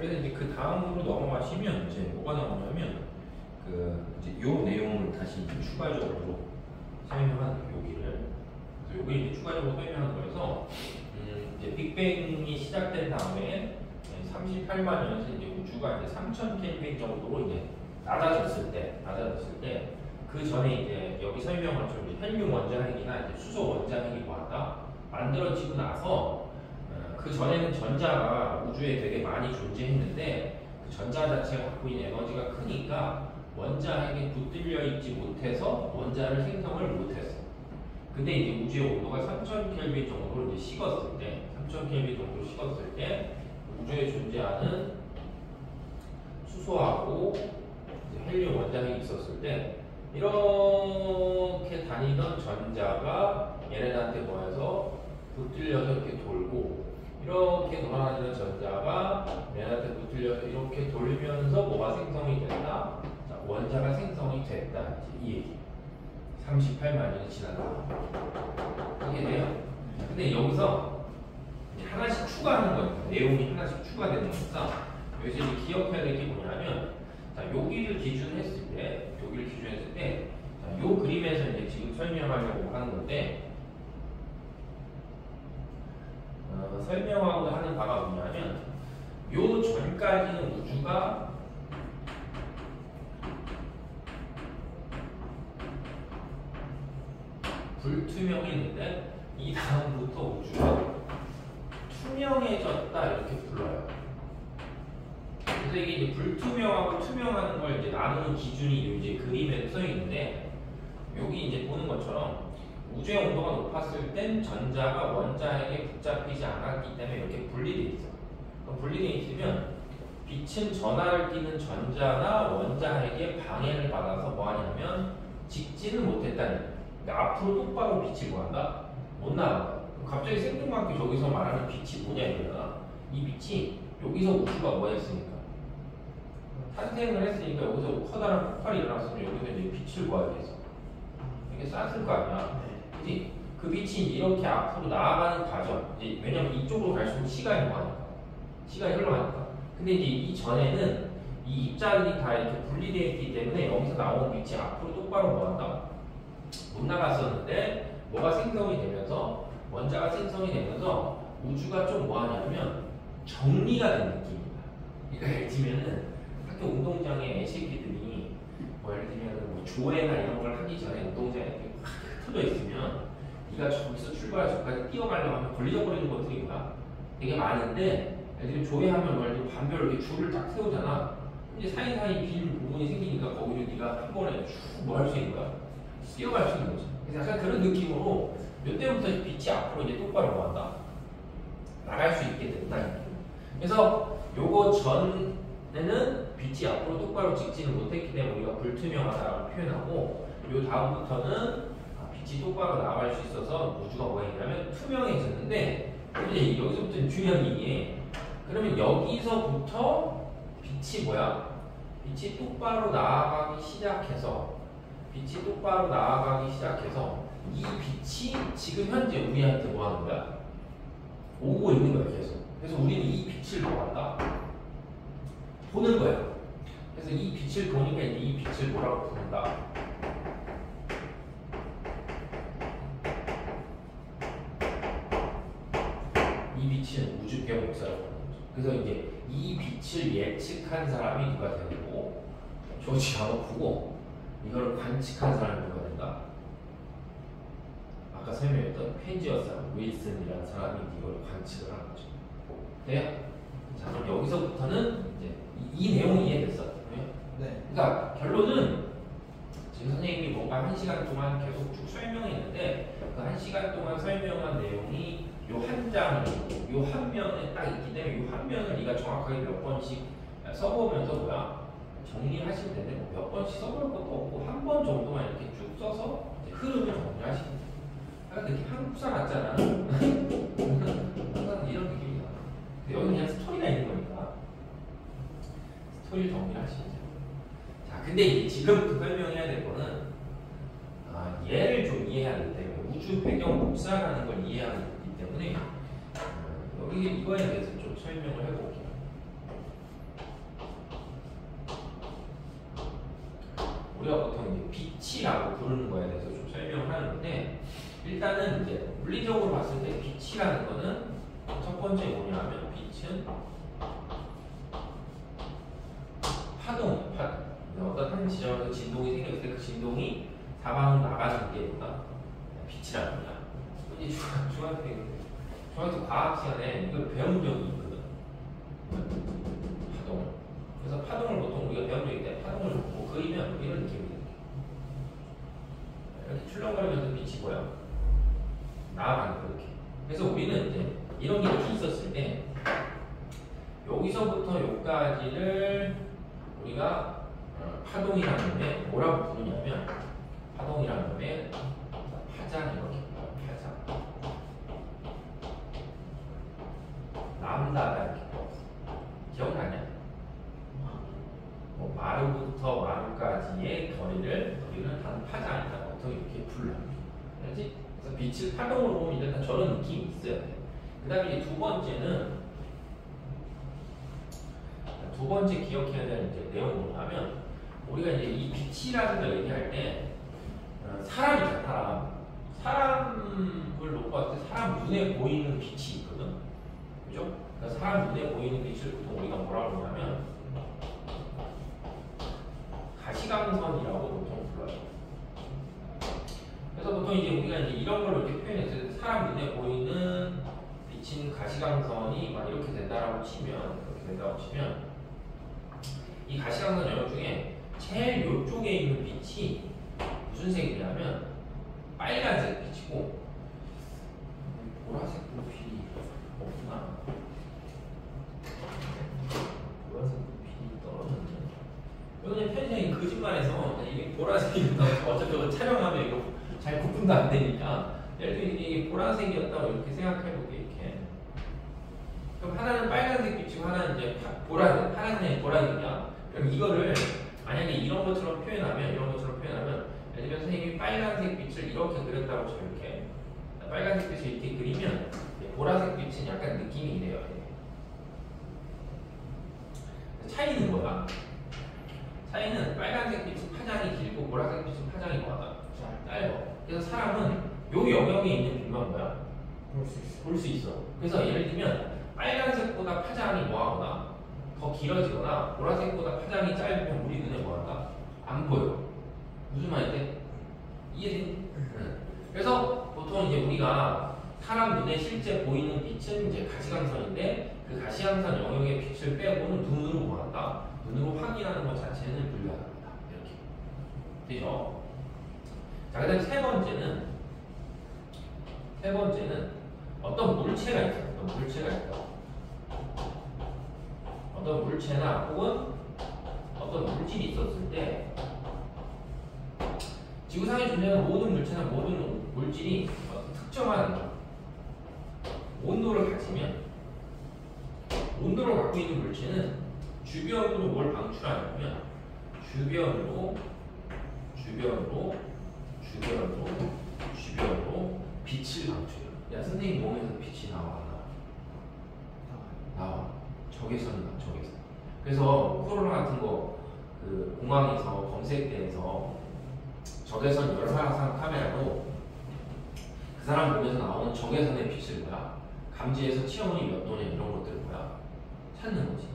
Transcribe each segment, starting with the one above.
그래서 이제 그 다음으로 넘어가시면 이제 뭐가 나오냐면 이제 요 내용을 다시 이제 추가적으로 설명한 여기를 여기 이제 추가적으로 설명한 거여서 이제 빅뱅이 시작된 다음에 38만 년에서 이제 우주가 이제 3,000 켈빈 정도로 이제 낮아졌을 때 그 전에 이제 여기 설명한 좀 헬륨 원자핵이나 이제 수소 원자핵이 뭐한다 만들어지고 나서 그 전에는 전자가 우주에 되게 많이 존재했는데 그 전자 자체가 갖고 있는 에너지가 크니까 원자핵에 붙들려 있지 못해서 원자를 생성을 못했어. 근데 이제 우주의 온도가 3,000 켈빈 정도로 이제 식었을 때, 3,000 켈빈 정도로 식었을 때 우주에 존재하는 수소하고 헬륨 원자핵이 있었을 때 이렇게 다니던 전자가 얘네들한테 모여서 붙들려서 이렇게 돌고 이렇게 돌아다니는 전자가 얘네한테 붙들려서 이렇게 돌면서 뭐가 생성이 됐다? 자, 원자가 생성이 됐다. 이 얘기. 38만 년이 지났다. 이해돼요? 근데 여기서 이제 하나씩 추가하는 거니까 내용이 하나씩 추가되는 거니까 여기서 이제 기억해야 될 게 뭐냐면 자, 여기를 기준했을 때 자, 요 그림에서 이제 지금 설명하려고 하는 건데 설명하고 하는 바가 뭐냐면 요 전까지는 우주가 불투명했는데 이 다음부터 우주가 투명해졌다 이렇게 불러요. 그래서 이게 이제 불투명하고 투명하는 걸 이제 나누는 기준이 이제 그림에 써 있는데 여기 이제 보는 것처럼 우주의 온도가 높았을 땐 전자가 원자핵에 붙잡히지 않았기 때문에 이렇게 분리되어 있어. 그럼 분리되어 있으면 빛은 전하를 띠는 전자나 원자핵에 방해를 받아서 뭐하냐면 직진을 못했다는 거예요. 그러니까 앞으로 똑바로 빛이 뭐한다? 못 나간다. 갑자기 생뚱맞게 저기서 말하는 빛이 뭐냐 이거야. 이 빛이 여기서 우주가 뭐 했으니까 탄생을 했으니까 여기서 커다란 폭발이 일어났으면 여기서 이제 빛을 구하겠어. 이게 쐈을 거 아니야. 그지? 그 빛이 이렇게 앞으로 나아가는 과정. 이제 왜냐면 이쪽으로 갈수록 시간이 뭐하니까. 시간이 흘러가니까. 근데 이제 이전에는 이 입자들이 다 이렇게 분리되어 있기 때문에 여기서 나오는 빛이 앞으로 똑바로 뭐한다? 못 나갔었는데 뭐가 생성이 되면서 원자가 생성이 되면서 우주가 좀 뭐하냐면 정리가 된 느낌입니다. 그러니까 예를 들면은 학교 운동장에 애새끼들이 뭐 예를 들면 뭐 조회나 이런 걸 하기 전에 운동장에 이렇게 확 흩어져 있으면 네가 저기서 출발해서 저까지 뛰어가려고 하면 걸리적거리는 것들이 뭐야? 되게 많은데 예를 들면 조회하면 뭐 예를 들면 반별 이렇게 줄을 딱 세우잖아. 이제 사이사이 빈 부분이 생기니까 거기를 네가 한 번에 쭉 뭐 할 수 있는 거야? 뛰어갈 수 있는 거지. 그래서 약간 그런 느낌으로 이때부터 빛이 앞으로 이제 똑바로 뭐한다? 나갈 수 있게 된다. 그래서 요거 전에는 빛이 앞으로 똑바로 찍지는 못했기 때문에 우리가 불투명하다라고 표현하고 요 다음부터는 빛이 똑바로 나갈 수 있어서 우주가 뭐였냐면 투명해졌는데 이제 여기서부터 중요한 얘기에 그러면 여기서부터 빛이 뭐야? 빛이 똑바로 나아가기 시작해서 이 빛이 지금 현재 우리한테 뭐 하는 거야? 오고 있는 거야 계속. 그래서 우리는 이 빛을 뭐 한다? 보는 거야. 그래서 이 빛을 보니까 이제 이 빛을 뭐라고 부른다? 이 빛은 우주계 목사라고 하는 거죠. 그래서 이제 이 빛을 예측한 사람이 누가 되고 조지 아노프고 이걸 관측한 사람이 누가 된다? 아까 설명했던 펜지어스 윌슨이라는 사람이 이걸 관측을 한 거죠. 돼요? 자, 그럼 여기서부터는 이제 이 내용이 이해됐어. 네. 그러니까 결론은 지금 선생님이 뭔가 1시간 동안 계속 쭉 설명했는데 그 1시간 동안 설명한 내용이 요 한 장이고 요 한 면에 딱 있기 때문에 요 한 면을 네가 정확하게 몇 번씩 써보면서 뭐야? 정리하시면 되는데 몇 번씩 써볼 것도 없고 한 번 정도만 이렇게 쭉 써서 흐름을 정리하시면 돼요. 약간 느낌 한국사 같잖아. 항상 이런 느낌이 나. 근데 여기 그냥 스토리가 있는 거니까 스토리를 정리하시면 돼요. 자, 근데 이제 지금부터 설명해야 될 거는 얘를 좀 이해해야 되기 때문에 우주 배경 복사라는 걸 이해해야 되기 때문에 여기 이거에 대해서 좀 설명을 해볼게요. 우리가 보통 이제 빛이라고 부르는 거에 대해서 좀 설명을 하는 건데 일단은 이제 물리적으로 봤을 때 빛이라는 거는 첫 번째 뭐냐면 빛은 파동이에요. 파동. 어떤 한 지점에서 진동이 생겼을 때 그 진동이 사방으로 나가는 게 뭐다? 빛이라는 거야. 이제 중학교 과학 시간에 이걸 배운 적이 있거든. 파동을. 그래서 파동을 보통 우리가 배운 적이 있는데 파동을 보고 그리면 이런 느낌이 드는 이렇게 출렁거리면서 빛이 보여. 나아가는 그렇게. 그래서 우리는 이제 이런 게 이렇게 있었을 때 여기서부터 여기까지를 우리가 파동이라는 놈에 뭐라고 부르냐면 파동이라는 놈에 파장 이렇게 불러요. 파장. 람다가 이렇게 불렀어. 기억나냐? 뭐 마루부터 마루까지의 거리를 우리는 단 파장이다. 보통 이렇게 불러요. 알지? 그래서 빛을 파동으로 보면 일단 저런 느낌이 있어야 돼. 그 다음에 이제 두 번째 기억해야 되는 이제 내용이 뭐냐면 우리가 이제 이 빛이라는 걸 얘기할 때 사람이잖아. 사람을 놓고 봤을 때 사람 눈에 보이는 빛이 있거든. 그죠? 그러니까 사람 눈에 보이는 빛을 보통 우리가 뭐라고 그러냐면 가시광선이라고 보통 불러요. 그래서 보통 이제 우리가 이제 이런 걸 이렇게 표현했을 때 사람 눈에 보이는 빛인 가시광선이 막 이렇게 된다고 치면 이 가시광선 영역 중에 제일 이쪽에 있는 빛이 무슨 색이냐면 빨간색 빛이고 보라색 빛이 없구나. 보라색 빛이 떨어졌네. 이거는 편의점이 거짓말해서 이게 보라색이었다고 어차피 저거 촬영하면 이거 잘 구분도 안 되니까 예를 들어 이게 보라색이었다고 이렇게 생각해볼게. 이렇게 그럼 하나는 빨간색 빛이고 하나는 이제 파란색 보라색이야. 그럼 이거를 만약에 이런 것처럼 표현하면 예를 들면 선생님이 빨간색 빛을 이렇게 그렸다고 쳐. 이렇게 빨간색 빛을 이렇게 그리면 보라색 빛은 약간 느낌이 이래요. 차이는 뭐야? 차이는 빨간색 빛은 파장이 길고 보라색 빛은 파장이 뭐하다? 짧아. 그래서 사람은 요 영역에 있는 빛만 뭐야? 볼 수 있어. 그래서 예를 들면 빨간색보다 파장이 뭐하거나 더 길어지거나 보라색보다 파장이 짧으면 우리 눈에 뭐한다? 안 보여. 무슨 말인데? 이해되니? 그래서 보통 이제 우리가 사람 눈에 실제 보이는 빛은 이제 가시광선인데 그 가시광선 영역의 빛을 빼고는 눈으로 뭐한다? 눈으로 확인하는 것 자체는 불가능하다. 이렇게 되죠? 자, 그 다음에 세 번째는 어떤 물체가 있어요. 어떤 물체나 혹은 어떤 물질이 있었을 때 지구상에 존재하는 모든 물체나 모든 물질이 특정한 온도를 가지면 온도를 갖고 있는 물체는 주변으로 뭘 방출하냐면 주변으로 빛을 방출해요. 야, 선생님 몸에서 빛이 나와. 적외선이다. 그래서 코로나 같은 거 그 공항에서 검색대에서 적외선 열화상 카메라로 그 사람 몸에서 나오는 적외선의 빛을 뭐야? 감지해서 체온이 몇 도냐 이런 것들을 뭐야? 찾는 거지.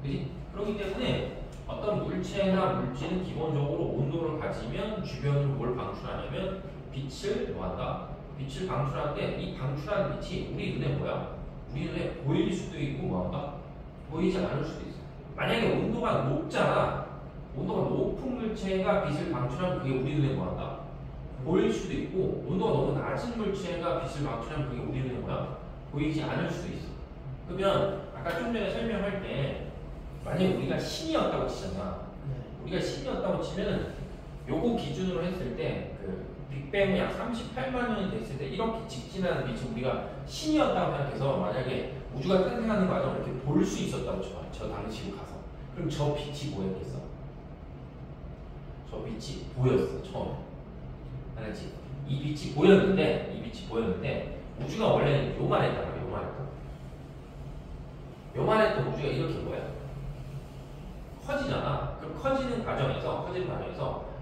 그지? 그렇기 때문에 어떤 물체나 물질은 기본적으로 온도를 가지면 주변으로 뭘 방출하냐면 빛을 뭐한다? 빛을 방출하는데 이 방출하는 빛이 우리 눈에 뭐야? 우리 눈에 보일 수도 있고 뭐한다? 보이지 않을 수도 있어. 만약에 온도가 높잖아. 온도가 높은 물체가 빛을 방출하면 그게 우리 눈에 뭐한다? 보일 수도 있고 온도가 너무 낮은 물체가 빛을 방출하면 그게 우리 눈에 뭐야? 보이지 않을 수도 있어. 그러면 아까 좀 전에 설명할 때 만약에 우리가 신이었다고 치잖아. 우리가 신이었다고 치면 요거 기준으로 했을 때 그 빅뱅이 약 38만 년이 됐을 때 이렇게 직진하는 빛이 우리가 신이었다고 생각해서 만약에 우주가 탄생하는 과정을 이렇게 볼 수 있었다고 쳐. 저 당시로 가서. 그럼 저 빛이 뭐였겠어? 저 빛이 보였어, 처음에. 알았지? 이 빛이 보였는데 우주가 원래는 요만했단 말이야. 요만했던 우주가 이렇게 뭐야? 커지잖아. 그럼 커지는 과정에서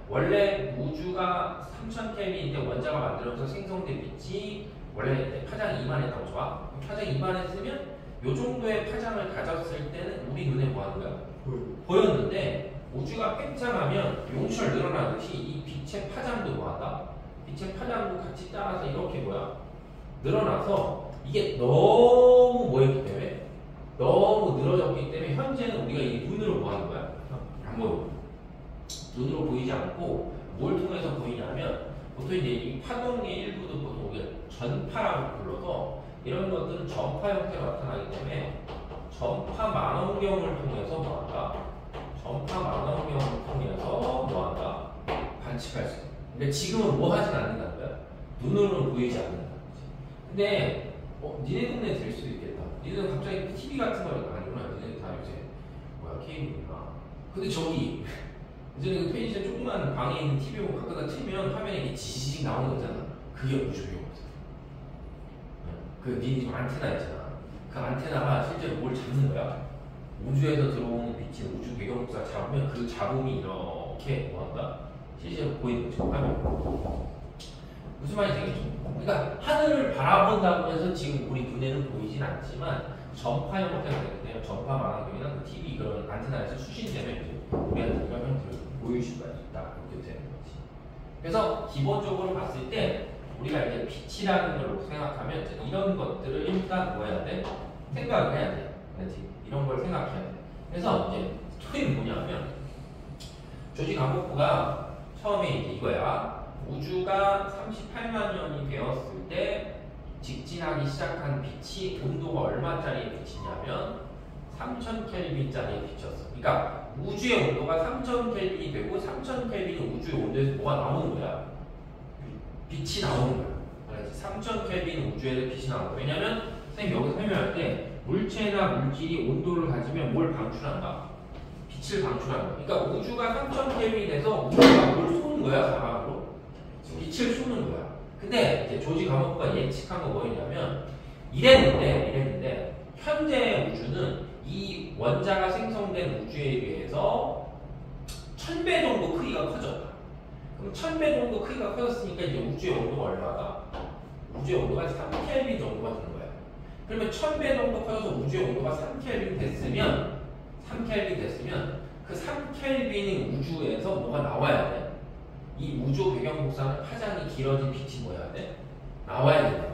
원래 우주가 3000켈빈인데 원자가 만들어서 생성된 빛이 원래 파장이 이만했다고 좋아? 파장이 이만했으면 요 정도의 파장을 가졌을 때는 우리 눈에 뭐 하는 거야? 보였는데 우주가 팽창하면 용철 늘어나듯이 이 빛의 파장도 뭐한다? 빛의 파장도 같이 따라서 이렇게 뭐야? 늘어나서 이게 너무 뭐였기 때문에 너무 늘어졌기 때문에 현재는 우리가 이 눈으로 뭐 하는 거야? 안 보여. 눈으로 보이지 않고 뭘 통해서 보이냐면 보통 이제 이 파동의 일부도 보통 우리가 전파라고 불러서 이런 것들은 전파 형태로 나타나기 때문에 전파 망원경을 통해서 뭐한다? 전파 망원경을 통해서 뭐한다? 관측할 수 있어. 근데 지금은 뭐 하진 않는다는 거야? 눈으로는 보이지 않는다는 거지. 근데 니네 동네 될 수도 있겠다. 니네는 갑자기 TV 같은 걸 아니구나. 니네 다 요새 뭐야 케이블이구나. 근데 저기 예전에 그 펜션 조그만 방에 있는 TV 보고 가끔가다 틀면 화면에 이렇게 지지직 나오는 거잖아. 그게 우주용이거든. 그 니 집 안테나 있잖아. 그 안테나가 실제로 뭘 잡는 거야. 우주에서 들어오는 빛이 우주 배경국사 잡으면 그 잡음이 이렇게 뭐한다? 실제로 보이는 거죠. 화면. 무슨 말인지 알겠죠? 그러니까 하늘을 바라본다고 해서 지금 우리 눈에는 보이진 않지만 전파 형태가 되는데요. 전파 망원경이나 그 TV 그런 안테나에서 수신되면 이제 우리한테 이런 형태를 보일 수가 있다. 이렇게 되는 거지. 그래서 기본적으로 봤을 때 우리가 이제 빛이라는 걸 생각하면 이런 것들을 일단 뭐 해야 돼? 생각을 해야 돼. 그렇지? 이런 걸 생각해야 돼. 그래서 이제 스토리는 뭐냐면 조지 가모프가 처음에 이제 이거야. 우주가 38만 년이 되었을 때 직진하기 시작한 빛이 온도가 얼마짜리의 빛이냐면 3000켈빈짜리의 빛이었어. 그러니까 우주의 온도가 3000켈빈이 되고 3000켈빈이 우주의 온도에서 뭐가 나오는 거야? 빛이 나오는 거야. 알았지? 3000켈빈 우주에서 빛이 나오는 거야. 왜냐면 선생님 여기서 설명할 때 물체나 물질이 온도를 가지면 뭘 방출한다? 빛을 방출하는 거야. 그러니까 우주가 3000켈빈이 돼서 우주가 뭘 쏘는 거야? 사방으로? 빛을 쏘는 거야. 근데 이제 조지 가모프가 예측한 거 뭐였냐면 이랬는데 현재의 우주는 이 원자가 생성된 우주에 비해서 1000배 정도 크기가 커졌다. 그럼 1000배 정도 크기가 커졌으니까 이제 우주의 온도가 얼마다? 우주의 온도가 3켈빈 정도가 되는 거야. 그러면 1000배 정도 커져서 우주의 온도가 3켈빈 됐으면 그 3켈빈의 우주에서 뭐가 나와야 돼? 이 우주 배경 복사는 파장이 길어진 빛이 뭐야 돼? 나와야 된다.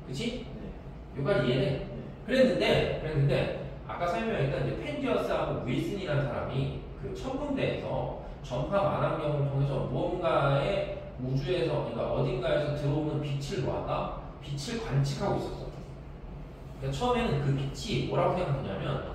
그치? 네. 여기까지 이해돼? 그랬는데 아까 설명했던 이제 펜디어스하고 윌슨이라는 사람이 그 천문대에서 전파 망원경을 통해서 무언가의 우주에서 그러니까 어딘가에서 들어오는 빛을 뭐한다? 빛을 관측하고 있었어. 그러니까 처음에는 그 빛이 뭐라고 생각했냐면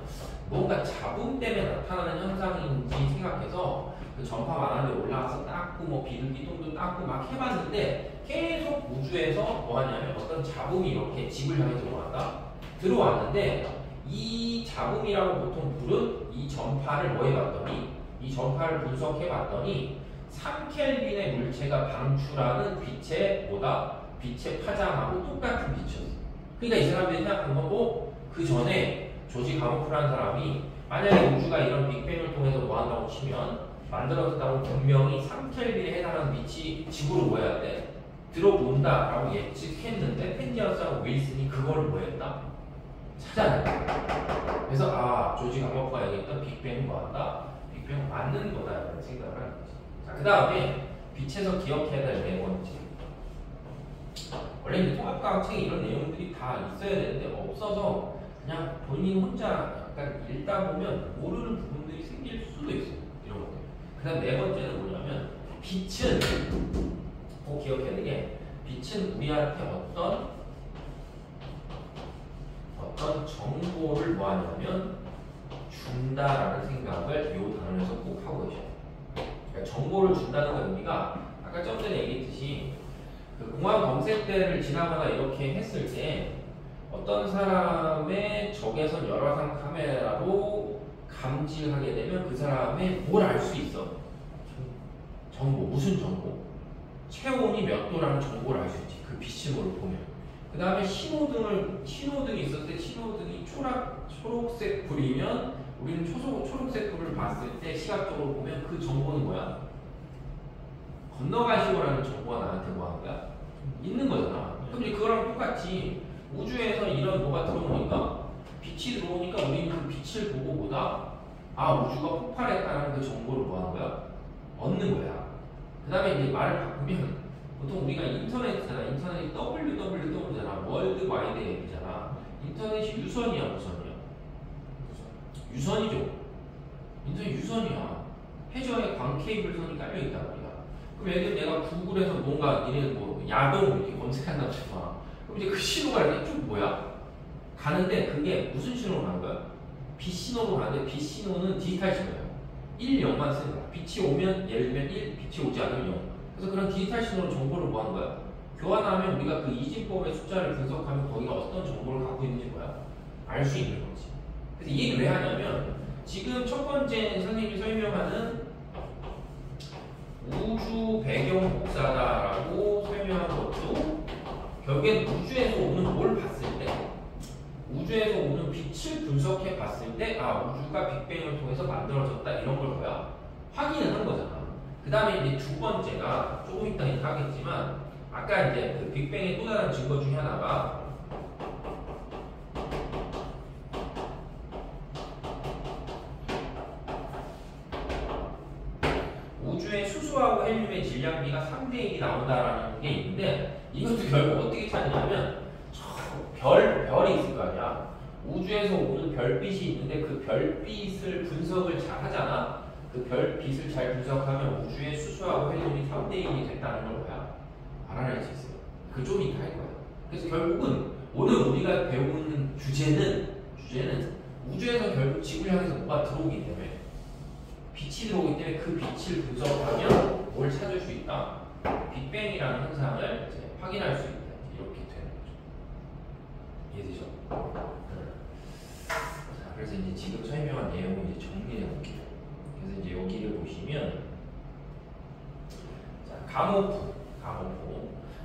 뭔가 잡음 때문에 나타나는 현상인지 생각해서 그 전파 망원경에 올라가서 닦고 뭐 비둘기 똥도 닦고 막 해봤는데 계속 우주에서 뭐하냐면 어떤 잡음이 이렇게 집을 향해서 뭐한다? 들어왔는데 이 잡음이라고 보통 부른 이 전파를 뭐 해봤더니 이 전파를 분석해봤더니 3켈빈의 물체가 방출하는 빛의 뭐다? 빛의 파장하고 똑같은 빛이었어. 그러니까 이 사람들이 생각한 건 그 전에 조지 가모프라는 사람이 만약에 우주가 이런 빅뱅을 통해서 뭐 한다고 치면 만들어졌다고 분명히 3켈빈에 해당하는 빛이 지구로 뭐 해야 돼? 들어온다라고 예측했는데 펜디어스하고 윌슨이 그걸 뭐 했다? 찾아냈다. 그래서 조지 가모프가 얘기했던 빅뱅은 뭐 한다? 빅뱅은 맞는 거다라는 생각을 하는 거지. 자, 그 다음에 빛에서 기억해야 될 네 번째. 원래 통합과학책에 이런 내용들이 다 있어야 되는데 없어서 그냥 본인 혼자 약간 읽다 보면 모르는 부분들이 생길 수도 있어요. 이런 것들. 그 다음 네 번째는 뭐냐면 빛은 꼭 기억해야 되게 빛은 우리한테 어떤 정보를 뭐 하냐면 준다라는 생각을 이 단어에서 꼭 하고 계셔요. 그러니까 정보를 준다는 의미가 아까 좀 전에 얘기했듯이 그 공항 검색대를 지나거나 이렇게 했을 때 어떤 사람의 적외선 열화상 카메라로 감지하게 되면 그 사람의 뭘 알 수 있어? 정보, 무슨 정보? 체온이 몇 도라는 정보를 알 수 있지. 그 빛신호를 보면. 그 다음에 신호등이 있었을 때 신호등이 초록색 불이면 우리는 초록색 불을 봤을 때 시각적으로 보면 그 정보는 뭐야? 건너가시오라는 정보가 나한테 뭐 하는 거야? 있는 거잖아. 그럼 이제 그거랑 똑같이 우주에서 이런 뭐가 들어오니까 빛이 들어오니까 우리는 그 빛을 보고 보다 아 우주가 폭발했다는 그 정보를 뭐 하는 거야? 얻는 거야. 그 다음에 이제 말을 바꾸면 보통 우리가 인터넷이잖아. 인터넷이 www잖아. 월드와이드 앱이잖아. 인터넷이 유선이야 무선이야? 유선이죠. 인터넷 유선이야. 해저에 광 케이블선이 깔려 있단 말이야. 그럼 예를 들어 내가 구글에서 뭔가 니네 뭐 야동 이렇게 검색한다고 쳐봐. 그럼 이제 그 신호가 이렇게 쭉 뭐야? 가는데 그게 무슨 신호로 가는 거야? 빛 신호로 가는데 빛 신호는 디지털 신호야. 1, 0만 쓰는 거야. 빛이 오면 예를 들면 1, 빛이 오지 않으면 0. 그래서 그런 디지털 신호로 정보를 뭐 하는 거야? 교환하면 우리가 그 이진법의 숫자를 분석하면 거기가 어떤 정보를 갖고 있는지 뭐야? 알 수 있는 거지. 그래서 이 얘기를 왜 하냐면 지금 첫 번째 선생님이 설명하는 우주 배경 복사다라고 설명한 것도 결국엔 우주에서 오는 뭘 봤을 때 우주에서 오는 빛을 분석해 봤을 때 아 우주가 빅뱅을 통해서 만들어졌다 이런 걸 뭐야? 확인을 한 거잖아. 그 다음에 이제 두 번째가 조금 이따 하겠지만 아까 이제 그 빅뱅의 또 다른 증거 중에 하나가 우주의 수소하고 헬륨의 질량비가 3대1이 나온다라는 게 있는데 이것도 결국 어떻게 찾느냐면 별이 있을 거 아니야. 우주에서 오는 별빛이 있는데 그 별빛을 분석을 잘 하잖아. 그 별빛을 잘 분석하면 우주의 수소하고 헬륨이 3대1이 됐다는 걸 뭐야? 알아낼 수 있어요. 그 좀 이따 할 거야. 그래서 결국은 오늘 우리가 배우는 주제는 우주에서 결국 지구를 향해서 뭐가 들어오기 때문에 빛이 들어오기 때문에 그 빛을 분석하면 뭘 찾을 수 있다? 빅뱅이라는 현상을 이제 확인할 수 있다. 이렇게 되는 거죠. 이해되죠? 자, 그래서 이제 지금 설명한 내용을 이제 정리해 볼게요. 그래서 이제 여기를 보시면 자, 가모프.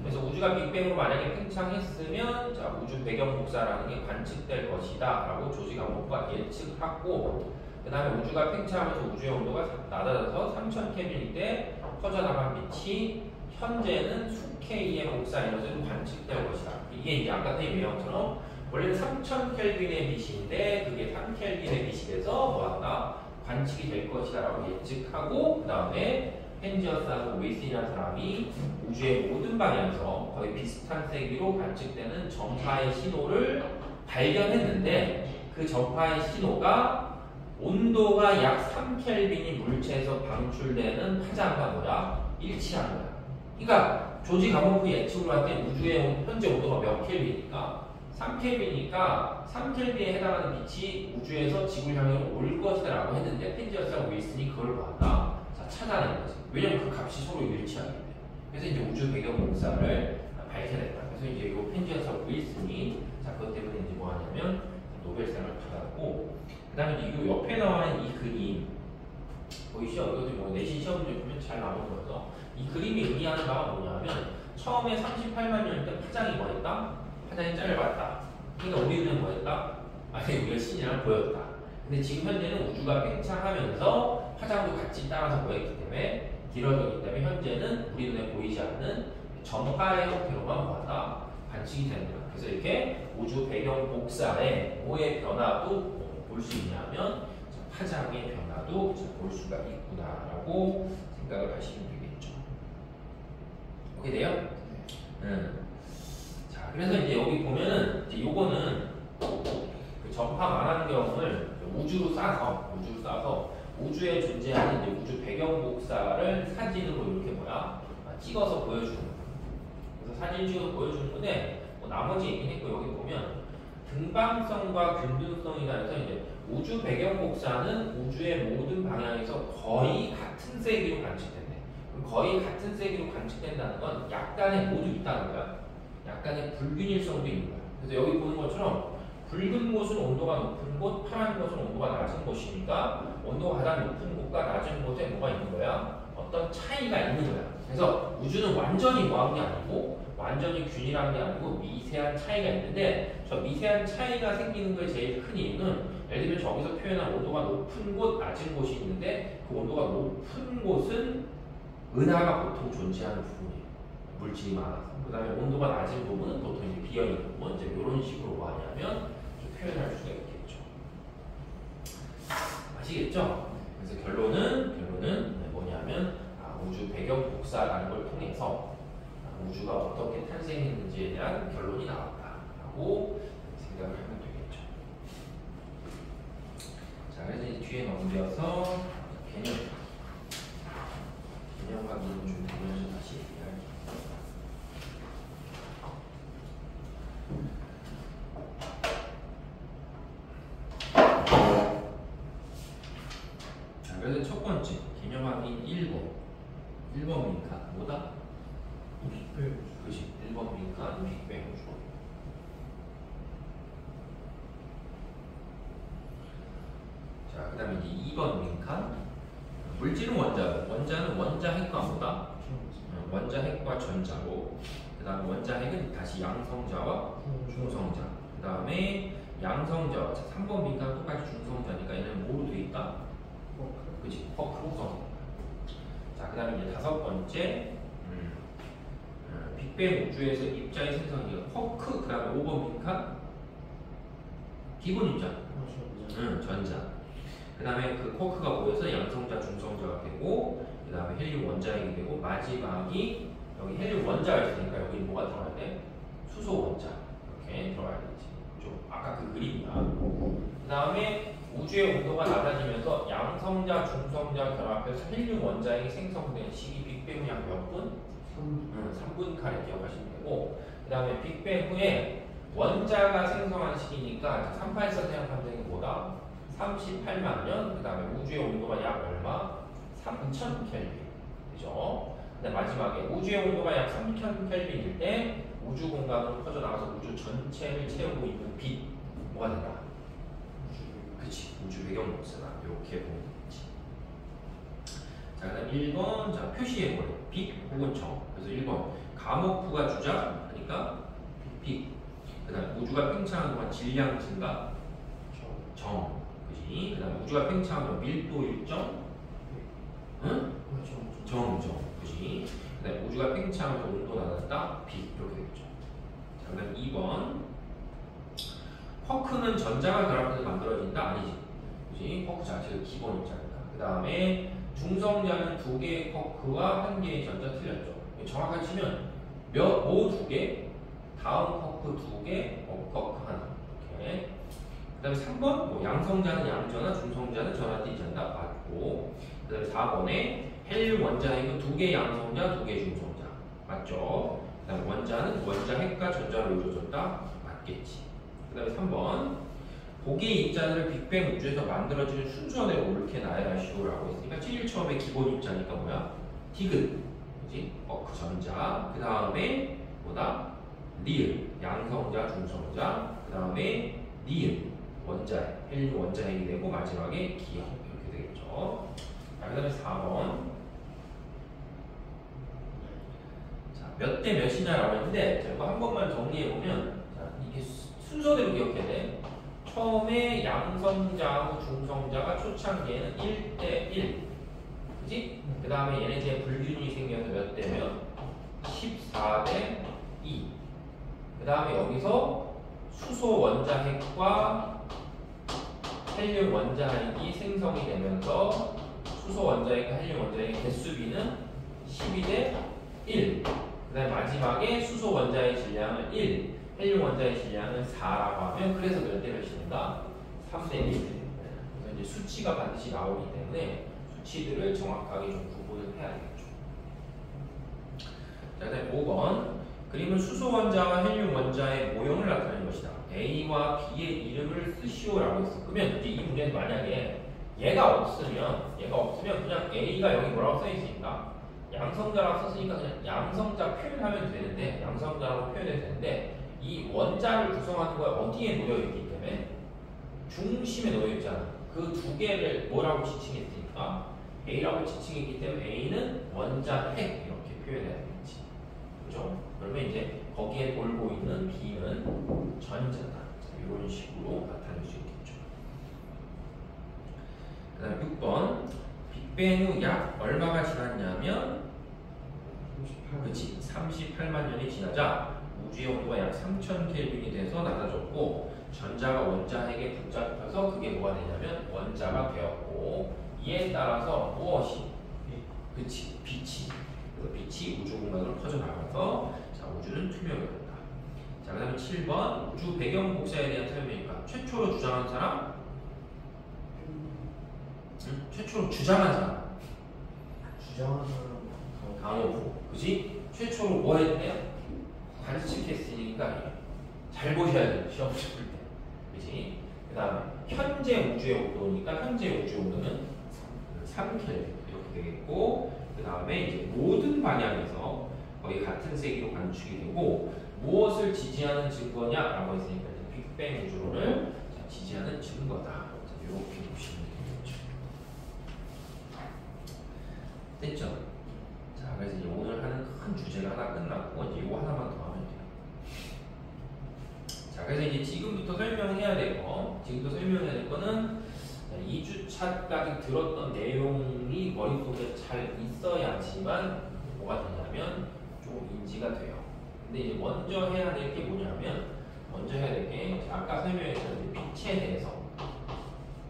그래서 우주가 빅뱅으로 만약에 팽창했으면 자, 우주 배경 복사라는 게 관측될 것이다 라고 조지 가모프가 예측하고 그 다음에 우주가 팽창하면서 우주의 온도가 낮아져서 3000켈빈일 때 퍼져나간 빛이 현재는 수K의 복사 에너지로 관측될 것이다. 이게 이제 아까 선생님 외형처럼 원래는 3000켈빈의 빛인데 그게 3켈빈의 빛이 돼서 뭐한다? 관측이 될 것이다 라고 예측하고 그 다음에 펜지어스하고 윌슨이라는 사람이 우주의 모든 방향에서 거의 비슷한 세기로 관측되는 전파의 신호를 발견했는데 그 전파의 신호가 온도가 약 3켈빈이 물체에서 방출되는 파장과 뭐야? 일치한 거야. 그러니까 조지 가모프 예측으로 할 때 우주의 현재 온도가 몇 켈빈이니까 3켈빈이니까 3켈빈에 해당하는 빛이 우주에서 지구를 향해 올 것이다 라고 했는데 펜지어스하고 윌슨이 그걸 봤다. 자, 찾아낸 거지. 왜냐면 그 값이 서로 일치하기 때문에. 그래서 이제 우주 배경 복사를 밝혀냈다. 그래서 이제 이 펜지어스하고 윌슨이 자, 그것 때문에 이제 뭐 하냐면 노벨상을 받았고 그 다음에 이 옆에 나와 있는 이 그림 보이시죠? 이것도 뭐 내신 시험 문제 보면 잘 나오는 거여서 이 그림이 의미하는 바가 뭐냐면 처음에 38만 년 때 파장이 뭐였다? 파장이 짧았다. 그러니까 우리는 뭐였다? 아니 우리가 신이랑 보였다. 근데 지금 현재는 우주가 팽창하면서 파장도 같이 따라서 보였기 때문에 길어졌기 때문에 현재는 우리 눈에 보이지 않는 전파의 형태로만 뭐하다? 관측이 된다. 그래서 이렇게 우주 배경 복사의 뭐의 변화도 볼 수 있냐면 파장의 변화도 볼 수가 있구나라고 생각을 하시면 되겠죠. 오케이 돼요? 자, 그래서 이제 여기 보면은 이제 요거는 그 전파 만환경을 우주로 싸서 우주에 존재하는 이제 우주 배경 복사를 사진으로 이렇게 뭐야 찍어서 보여주는 거야. 그래서 사진 찍어서 보여주는 건데 뭐 나머지 얘기는 했고 여기 보면 등방성과 균등성이라 해서 이제 우주 배경 복사는 우주의 모든 방향에서 거의 같은 세기로 관측된대. 거의 같은 세기로 관측된다는 건 약간의 모두 있다는 거야. 약간의 불균일성도 있는 거야. 그래서 여기 보는 것처럼 붉은 곳은 온도가 높은 곳, 파란 곳은 온도가 낮은 곳이니까 온도가 가장 높은 곳과 낮은 곳에 뭐가 있는 거야? 어떤 차이가 있는 거야. 그래서 우주는 완전히 뭐한 게 아니고 완전히 균일한 게 아니고 미세한 차이가 있는데 저 미세한 차이가 생기는 거에 제일 큰 이유는 예를 들면 저기서 표현한 온도가 높은 곳, 낮은 곳이 있는데 그 온도가 높은 곳은 은하가 보통 존재하는 부분이에요. 물질이 많아서. 그 다음에 온도가 낮은 부분은 보통 이제 비어있는 부분. 이제 이런 식으로 뭐 하냐면 좀 표현할 수가 있겠죠. 아시겠죠? 그래서 결론은 뭐냐면 우주 배경 복사라는 걸 통해서 우주가 어떻게 탄생했는지에 대한 결론이 나왔다라고 생각을 하면 되겠죠. 자, 그래서 이제 뒤에 넘겨서 개념 확인을 좀 보면서 다시 이야기. 자, 그래서 첫 번째 개념 확인 1번 민간 뭐다? 빅뱅. 그렇지. 1번 민간 빅뱅 우주. 자, 그 다음에 이제 2번 민간 물질은 원자는 원자핵과 뭐다? 원자핵과 전자고, 그 다음에 원자핵은 다시 양성자와 중성자. 그 다음에 양성자. 자, 3번 민간은 똑같이 중성자니까 얘는 뭐로 돼 있다? 그치? 쿼크 호성. 자, 그 다음에 이제 5번째 빅뱅 우주에서 입자의 생성이 쿼크. 그 다음에 5번 민간 기본 입자. 전자. 그 다음에 그 쿼크가 모여서 양성자, 중성자가 되고, 그 다음에 헬륨 원자핵이 되고, 마지막이 여기 헬륨 원자가 있으니까 여기 뭐가 들어가야 돼? 수소 원자. 이렇게 들어가야 되지. 좀 아까 그 그림이야. 그 다음에 우주의 온도가 낮아지면서 양성자, 중성자 결합해서 헬륨 원자핵이 생성된 시기 빅뱅 후 약 몇 분? 3분 카레 기억하시면 되고, 그 다음에 빅뱅 후에 원자가 생성한 시기니까 384 생각하면 되는 게 뭐다? 38만 년. 그 다음에 우주의 온도가 약 얼마? 3000 켈빈. 그죠? 근데 마지막에 우주의 온도가 약 3000 켈빈일 때 우주 공간으로 퍼져나가서 우주 전체를 채우고 있는 빛 뭐가 된다? 그치, 우주 배경 복사다. 이렇게 보면 되지. 자, 그 다음 1번. 자, 표시해보래. 빅 혹은 정. 그래서 1번 감옥부가 주자 하니까 빅. 그 다음 우주가 팽창하는 동안 질량 증가 정. 그지? 그 다음 우주가 팽창하는 동안 밀도 일정 응? 정. 그지? 그 다음 우주가 팽창하면서 온도 낮았다 빅. 이렇게 되겠죠. 자, 그 다음 2번 쿼크는 전자가 결합해서 만들어진다? 아니지. 그지? 쿼크 자체가 기본 입자니까. 그 다음에 중성자는 2개의 쿼크와 1개의 전자. 틀렸죠. 정확하게 치면 뭐 2개? 다음 쿼크 2개, 쿼크 하나. 이렇게. 그 다음에 3번 뭐 양성자는 양전화, 중성자는 전화 띠전자 맞고, 그 다음에 4번에 헬륨 원자핵은 2개 양성자, 2개 중성자 맞죠? 그 다음에 원자는 원자핵과 전자로 이루어졌다 맞겠지. 그 다음에 3번 고기의 입자들을 빅뱅 우주에서 만들어지는 순서대로 옳게 나열하시오라고 했으니까 제일 처음에 기본 입자니까 뭐야? 디귿. 그지? 그 전자. 그 다음에 뭐다? 리을. 양성자, 중성자. 그 다음에 니은. 원자핵. 헬륨 원자핵이 되고 마지막에 기역. 이렇게 되겠죠. 자, 그 다음에 4번. 자, 몇 대 몇이냐라고 했는데, 자, 이거 한 번만 정리해보면, 자, 이게 순서대로 기억해야 돼. 처음에 양성자하고 중성자가 초창기에는 1대 1. 그지? 그 다음에 얘네들의 불균이 생겨서 몇 대면 14대 2. 그 다음에 여기서 수소 원자핵과 헬륨 원자핵이 생성이 되면서 수소 원자핵과 헬륨 원자핵의 개수비는 12대 1. 그 다음에 마지막에 수소 원자의 질량은 1. 헬륨 원자의 질량은 4라고 하면 그래서 몇 대 몇인가? 3대 1. 그래서 이제 수치가 반드시 나오기 때문에 수치들을 정확하게 좀 구분을 해야 되겠죠. 자, 그다음에 5번. 그림은 수소 원자와 헬륨 원자의 모형을 나타내는 것이다. A와 B의 이름을 쓰시오라고 했어. 그러면 이제 이 문제는 만약에 얘가 없으면 그냥 A가 여기 뭐라고 써 있으니까 양성자라고 썼으니까 그냥 양성자 표현하면 되는데, 양성자라고 표현해도 되는데, 이 원자를 구성하는 거에 어디에 놓여있기 때문에 중심에 놓여있잖아. 그 두 개를 뭐라고 지칭했으니까 A라고 지칭했기 때문에 A는 원자핵 이렇게 표현해야 되겠지. 그죠? 그러면 이제 거기에 돌고 있는 B는 전자다. 이런 식으로 나타낼 수 있겠죠. 그 다음 6번. 빅뱅 후 약 얼마가 지났냐면 그렇지. 38만 년이 지나자 우주의 온도가 약 3000켈빈이 돼서 낮아졌고 전자가 원자핵에 붙잡혀서 그게 뭐가 되냐면 원자가 되었고 이에 따라서 무엇이? 그치. 빛이. 그래서 빛이 우주 공간으로 퍼져나가서 자 우주는 투명이 된다. 자 그다음에 7번 우주 배경 복사에 대한 설명이니까 최초로 주장한 사람? 최초로 주장한 사람? 주장하는 사람 강호프. 그지? 최초로 뭐 했대요? 관측했으니까 잘 보셔야 돼요. 시험 볼 때. 그지? 그 다음에 현재 우주의 온도니까 현재 우주의 온도는 3K 이렇게 되겠고 그 다음에 이제 모든 방향에서 거의 같은 세기로 관측이 되고 무엇을 지지하는 증거냐라고 했으니까 이제 빅뱅 우주론을 지지하는 증거다. 자, 이렇게 보시면 되겠죠. 됐죠? 자, 그래서 이제 오늘 하는 큰 주제가 하나 끝났고 이제 이거 하나만 더 하면 돼요. 자, 그래서 이제 지금부터 설명해야 될 거, 지금부터 설명해야 될 거는 2주차까지 들었던 내용이 머릿속에 잘 있어야지만 뭐가 되냐면 좀 인지가 돼요. 근데 이제 먼저 해야 될 게 뭐냐면 먼저 해야 될 게 아까 설명했던 빛에 대해서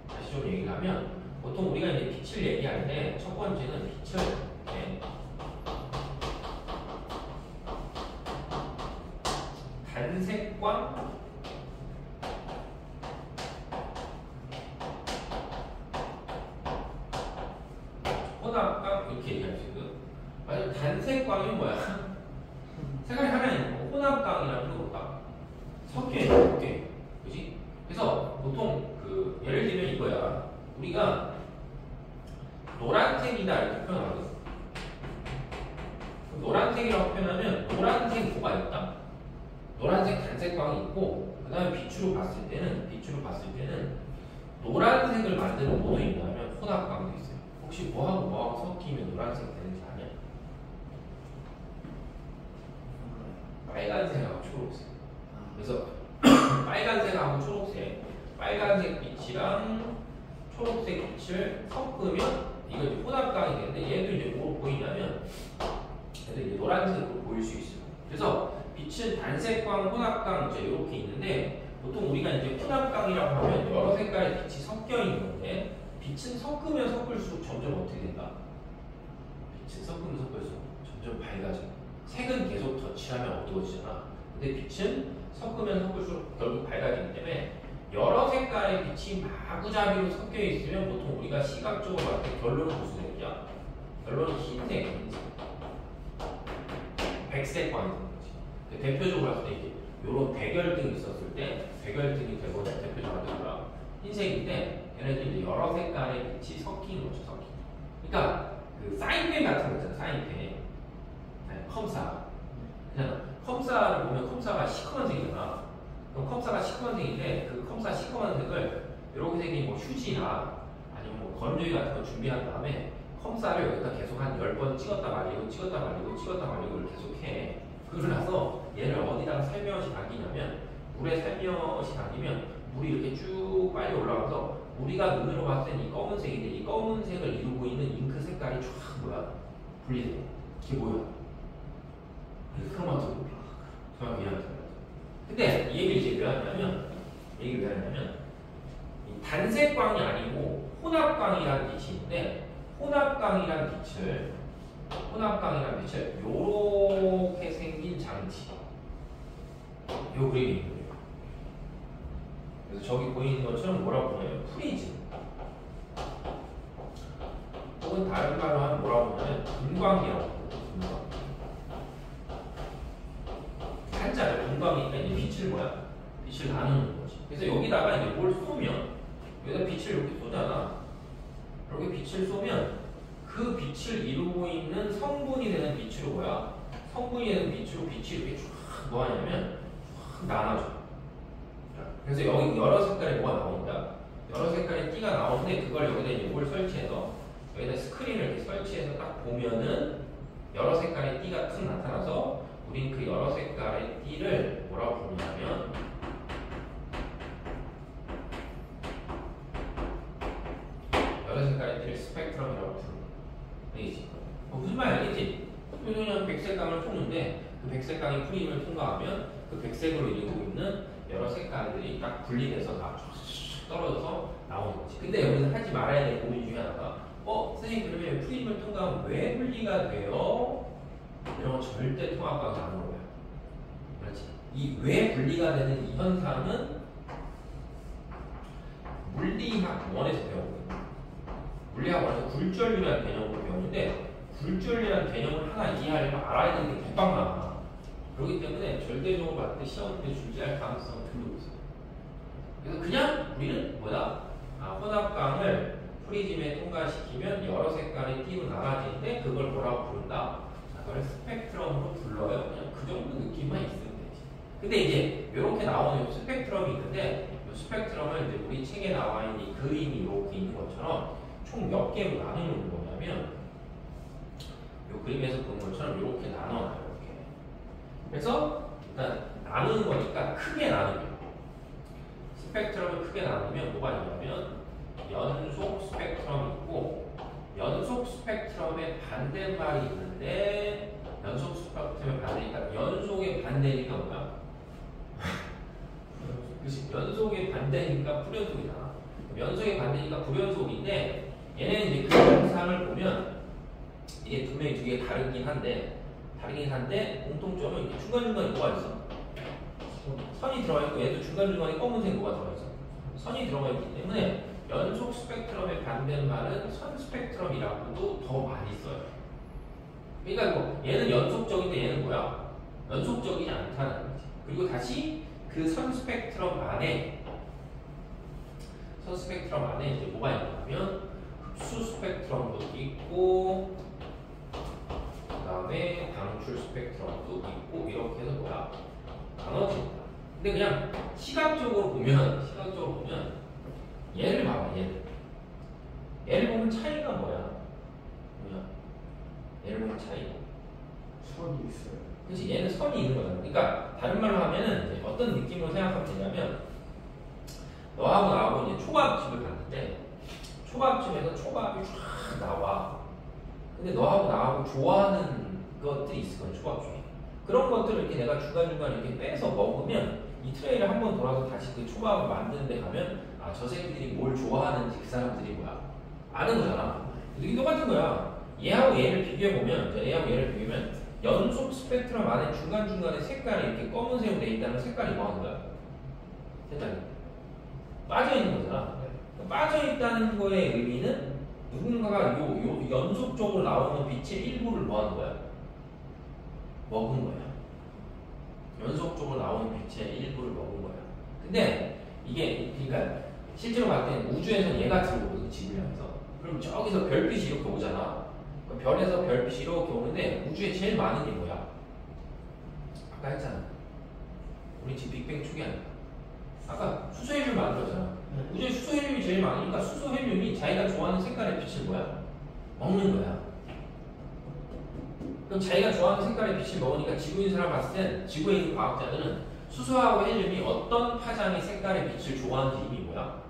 다시 좀 얘기를 하면 보통 우리가 이제 빛을 얘기할 때 첫 번째는 빛을 이렇게 단색광 혼합광 이렇게 얘기할 수 있거든. 만약 단색광이 뭐야? 색깔이 하나 있는 거 혼합광이라는 거가 섞여. 그지? 그래서 보통 그 예를 들면 이거야. 우리가 노란색이다 이렇게 표현하거든. 노란색이라고 표현하면 노란색 뭐가 있다? 노란색 단색광이 있고 그 다음에 빛으로 봤을 때는 노란색을 만드는 뭐도 있냐면 혼합광도 있어요. 혹시 뭐하고 섞이면 노란색 되는지 아냐? 빨간색하고 초록색. 그래서 빨간색하고 초록색, 빨간색 빛이랑 초록색 빛을 섞으면 이거 이제 혼합광이 되는데 얘도 이제 뭐로 보이냐면 얘도 이제 노란색으로 보일 수 있어요. 그래서 빛은 단색광, 혼합광 이제 이렇게 있는데 보통 우리가 이제 혼합광이라고 하면 여러 색깔의 빛이 섞여 있는 건데 빛은 섞으면 섞을수록 점점 어떻게 된다? 빛은 섞으면 섞을수록 점점 밝아져. 색은 계속 더 칠하면 어두워지잖아. 근데 빛은 섞으면 섞을수록 결국 밝아지기 때문에 여러 색깔의 빛이 마구잡이로 섞여 있으면 보통 우리가 시각적으로 봤을 때 결론은 무슨 색이야? 결론은 흰색, 백색광이 되는 거지. 대표적으로 봤을 때 이게 이런 백열등이 있었을 때 백열등이 되고 대표적으로 뭐야? 흰색인데 얘네들 이제 여러 색깔의 빛이 섞이는 거죠, 섞이는. 그러니까 그 사인펜 같은 거 있잖아, 사인펜. 컴사. 그냥 컴사를 보면 컴사가 시커먼 색이잖아. 그럼 컴사가 시커먼 색인데 그 컴사 시커먼 색을 이렇게 생긴 뭐 휴지나 아니면 뭐 건조기 같은 거 준비한 다음에 컴사를 여기다 계속 한 10번 찍었다 말리고 이걸 계속 해. 그러고 나서 얘를 어디다가 살며시 당기냐면 물에 살며시 당기면 물이 이렇게 쭉 빨리 올라가서 우리가 눈으로 봤을 때 이 검은색인데 이 검은색을 이루고 있는 잉크 색깔이 쫙 뭐야? 분리돼. 이게 뭐야? 크로마토그래피. 근데 이 얘기를 이제 왜 하냐면 이 단색광이 아니고 혼합광이라는 빛이 있는데 혼합광이라는 빛을 요렇게 생긴 장치 요 그림이 있는 거예요. 그래서 저기 보이는 것처럼 뭐라고 하냐면 프리즘 혹은 다른 말로 하면 뭐라고 하냐면 분광이라고 합니다. 한자를 분광이니까 이제 빛을 나누는 거지. 그래서 여기다가 이제 뭘 쏘면 여기다 빛을 이렇게 쏘잖아. 이렇게 빛을 쏘면 그 빛을 이루고 있는 성분이 되는 빛으로 뭐야? 성분이 되는 빛으로 빛이 이렇게 쫙 뭐하냐면 쫙 나눠져. 그래서 여기 여러 색깔의 뭐가 나온다. 여러 색깔의 띠가 나오는데 그걸 여기다 이제 뭘 설치해서 여기다 스크린을 이렇게 설치해서 딱 보면은 여러 색깔의 띠가 탁 나타나서 우린 그 여러 색깔의 띠를 뭐라고 부르냐면 여러 색깔의 띠를 스펙트럼이라고 부르는 거지. 무슨 말 알겠지? 그래서 그냥 백색강을 푸는데 그 백색강이 프림을 통과하면 그 백색으로 이루고 있는 여러 색깔들이 딱 분리돼서 다 떨어져서 나오는 거지. 근데 여기서 하지 말아야 될 고민 중에 하나가 선생님 그러면 프림을 통과하면 왜 분리가 돼요? 이런 거 절대 통합과학에서 안 물어봐요. 그렇지. 이 왜 분리가 되는 이 현상은 물리학 원에서 배웠거든요. 물리학 원에서 굴절이라는 개념을 배우는데 굴절이라는 개념을 하나 이해하려면 알아야 되는 게 대빵 많아. 그렇기 때문에 절대적으로 봤을 때 시험 때 출제할 가능성은 별로 없어요. 그래서 그냥 우리는 혼합광을 프리즘에 통과시키면 여러 색깔의 띠로 나눠지는데 그걸 뭐라고 부른다? 그걸 스펙트럼으로 불러요. 그냥 그 정도 느낌만 있으면 되지. 근데 이제 이렇게 나오는 스펙트럼이 있는데 이 스펙트럼을 이제 우리 책에 나와 있는 이 그림이 이렇게 있는 것처럼 총 몇 개로 나누는 거냐면 이 그림에서 보는 것처럼 이렇게 나눠놔요. 이렇게. 그래서 일단 나누는 거니까 크게 나누면 스펙트럼을 크게 나누면 뭐가 있냐면 연속 스펙트럼이 있고 연속 스펙트럼의 반대말이 있는데 연속 스펙트럼의 반대니까 연속의 반대니까 뭐야? 그치? 연속의 반대니까 불연속이잖아. 연속의 반대니까 불연속인데 얘네는 이제 그 영상을 보면 이게 분명히 두 개 다르긴 한데 공통점은 이렇게 중간중간에 뭐가 있어? 선이 들어가 있고 얘도 중간중간에 검은색 뭐가 들어가 있어? 선이 들어가 있기 때문에 연속 스펙트럼의 반대말은 선 스펙트럼이라고도 더 많이 써요. 그러니까 뭐 얘는 연속적인데 얘는 뭐야? 연속적이지 않다는 거지. 그리고 다시 그 선 스펙트럼 안에 이제 뭐가 있냐면 흡수 스펙트럼도 있고 그 다음에 방출 스펙트럼도 있고 이렇게 해서 뭐야? 나눠집니다. 근데 그냥 시각적으로 보면 얘를 봐봐. 얘를 보면 차이가 뭐야? 얘를 보면 차이. 선이 있어요. 그렇지. 얘는 선이 있는 거잖아. 그러니까 다른 말로 하면은 이제 어떤 느낌으로 생각하면 되냐면 너하고 나하고 이제 초밥집을 갔는데 초밥집에서 초밥이 쫙 나와. 근데 너하고 나하고 좋아하는 것들이 있을 거야. 초밥 중에. 그런 것들을 이렇게 내가 중간중간 이렇게 빼서 먹으면 이 트레이를 한번 돌아서 다시 그 초밥을 만드는 데 가면 저 새끼들이 뭘 좋아하는지 그 사람들이 뭐야 아는 거잖아. 이게 똑같은 거야. 얘하고 얘를 비교해보면 연속 스펙트럼 안에 중간중간에 색깔이 이렇게 검은색으로 돼 있다는 색깔이 뭐 하는 거야? 색깔이 빠져있는 거잖아. 빠져있다는 거의 의미는 누군가가 요 연속적으로 나오는 빛의 일부를 뭐 하는 거야? 먹은 거야. 연속적으로 나오는 빛의 일부를 먹은 거야. 근데 이게 그러니까 실제로 봤을 때 우주에서는 얘가 들어오거든. 지구를 향해서. 그럼 저기서 별빛이 이렇게 오잖아. 별에서 별빛이 이렇게 오는데 우주에 제일 많은 게 뭐야? 아까 했잖아. 우리 지금 빅뱅 초기 아니야. 아까 수소헬륨 만들었잖아. 우주에 수소헬륨이 제일 많으니까 수소헬륨이 자기가 좋아하는 색깔의 빛을 뭐야? 먹는 거야. 그럼 자기가 좋아하는 색깔의 빛을 먹으니까 지구인 사람 봤을 땐 지구에 있는 과학자들은 수소하고 헬륨이 어떤 파장의 색깔의 빛을 좋아하는지 이미 뭐야?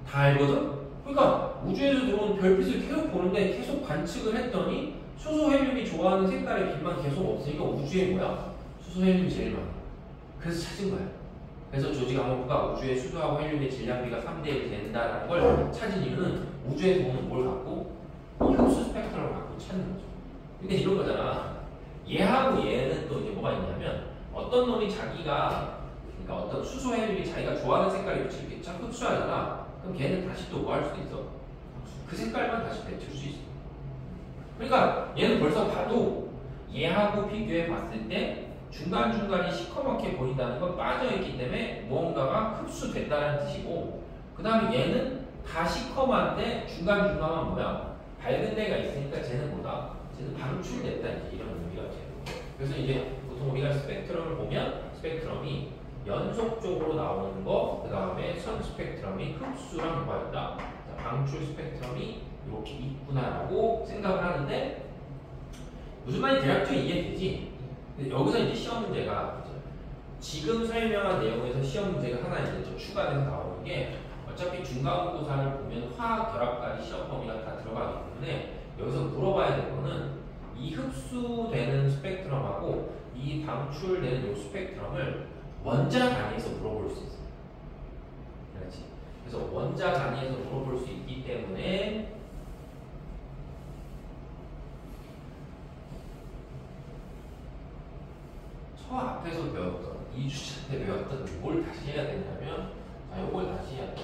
다 알거든? 그러니까 우주에서 들어오는 별빛을 계속 보는데 계속 관측을 했더니 수소 헬륨이 좋아하는 색깔의 빛만 계속 없으니까 우주에 뭐야? 수소 헬륨이 제일 많아. 그래서 찾은 거야. 그래서 조지 가모프가 우주의 수소하고 헬륨의 질량비가 3대1 된다는 걸 찾은 이유는 우주에서 보는 뭘 갖고 이 흡수 스펙트럼을 갖고 찾는 거죠. 근데 이런 거잖아. 얘하고 얘는 또 이제 뭐가 있냐면 어떤 놈이 자기가 그러니까 어떤 수소 헬륨이 자기가 좋아하는 색깔의 빛을 이렇게 쫙 흡수하잖아. 그럼 걔는 다시 또 뭐 할 수도 있어? 그 색깔만 다시 뱉을 수 있어. 그러니까 얘는 벌써 봐도 얘하고 비교해 봤을 때 중간중간이 시커멓게 보인다는 건 빠져있기 때문에 무언가가 흡수됐다는 뜻이고 그 다음에 얘는 다 시커먼데 중간중간은 뭐야? 밝은 데가 있으니까 쟤는 뭐다? 쟤는 방출됐다 이제 이런 의미가 돼요. 그래서 이제 보통 우리가 스펙트럼을 보면 스펙트럼이 연속적으로 나오는 거, 그 다음에 선 스펙트럼이 흡수랑 뭐가 있다? 방출 스펙트럼이 이렇게 있구나라고 생각을 하는데 무슨 말인지 대략적으로 이해되지? 근데 여기서 이제 시험 문제가 지금 설명한 내용에서 시험 문제가 하나 이제 또 추가돼서 나오는 게 어차피 중간고사를 보면 화학 결합까지 시험 범위가 다 들어가기 때문에 여기서 물어봐야 될 거는 이 흡수되는 스펙트럼하고 이 방출되는 이 스펙트럼을 원자 단위에서 물어볼 수 있어요. 그렇지? 그래서 원자 단위에서 물어볼 수 있기 때문에 저 앞에서 배웠던 2주차 때 배웠던 뭘 다시 해야 되냐면 자, 요걸 다시 해야 돼.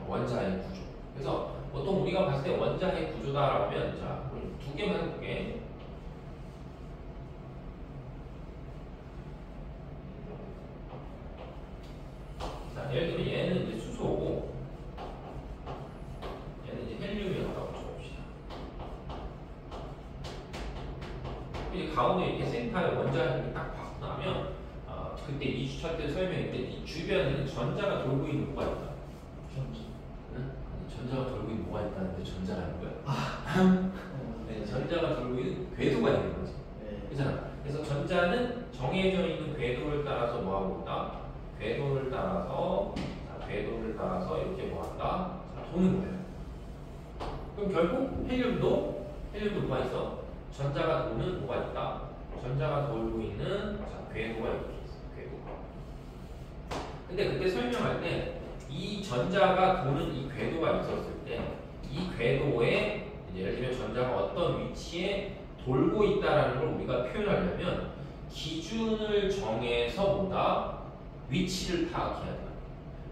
원자의 구조. 그래서 보통 우리가 봤을 때 원자의 구조다라고 하면 자, 두 개만 해볼게. 자, 예를 들면 얘는 이제 수소고 얘는 이제 헬륨이라고 쳐봅시다. 이제 가운데 이렇게 센터에 원자핵이 딱 박고 나면 그때 2주차 때 설명할 때 이 주변에 전자가 돌고 있는 뭐가 있다? 응? 전자가 돌고 있는 뭐가 있다는데 전자라는 거야? 네, 전자가 돌고 있는 궤도가 있는 거지. 그렇잖아. 그래서 전자는 정해져 있는 궤도를 따라서 뭐 하고 있다? 궤도를 따라서 이렇게 뭐 한다? 자, 도는 거예요. 그럼 결국 헬륨도 뭐가 있어? 전자가 도는 뭐가 있다? 전자가 돌고 있는 자, 궤도가 이렇게 있어. 궤도가. 근데 그때 설명할 때 이 전자가 도는 이 궤도가 있었을 때 이 궤도에 예를 들면 전자가 어떤 위치에 돌고 있다라는 걸 우리가 표현하려면 기준을 정해서 보다 위치를 파악해야 돼요.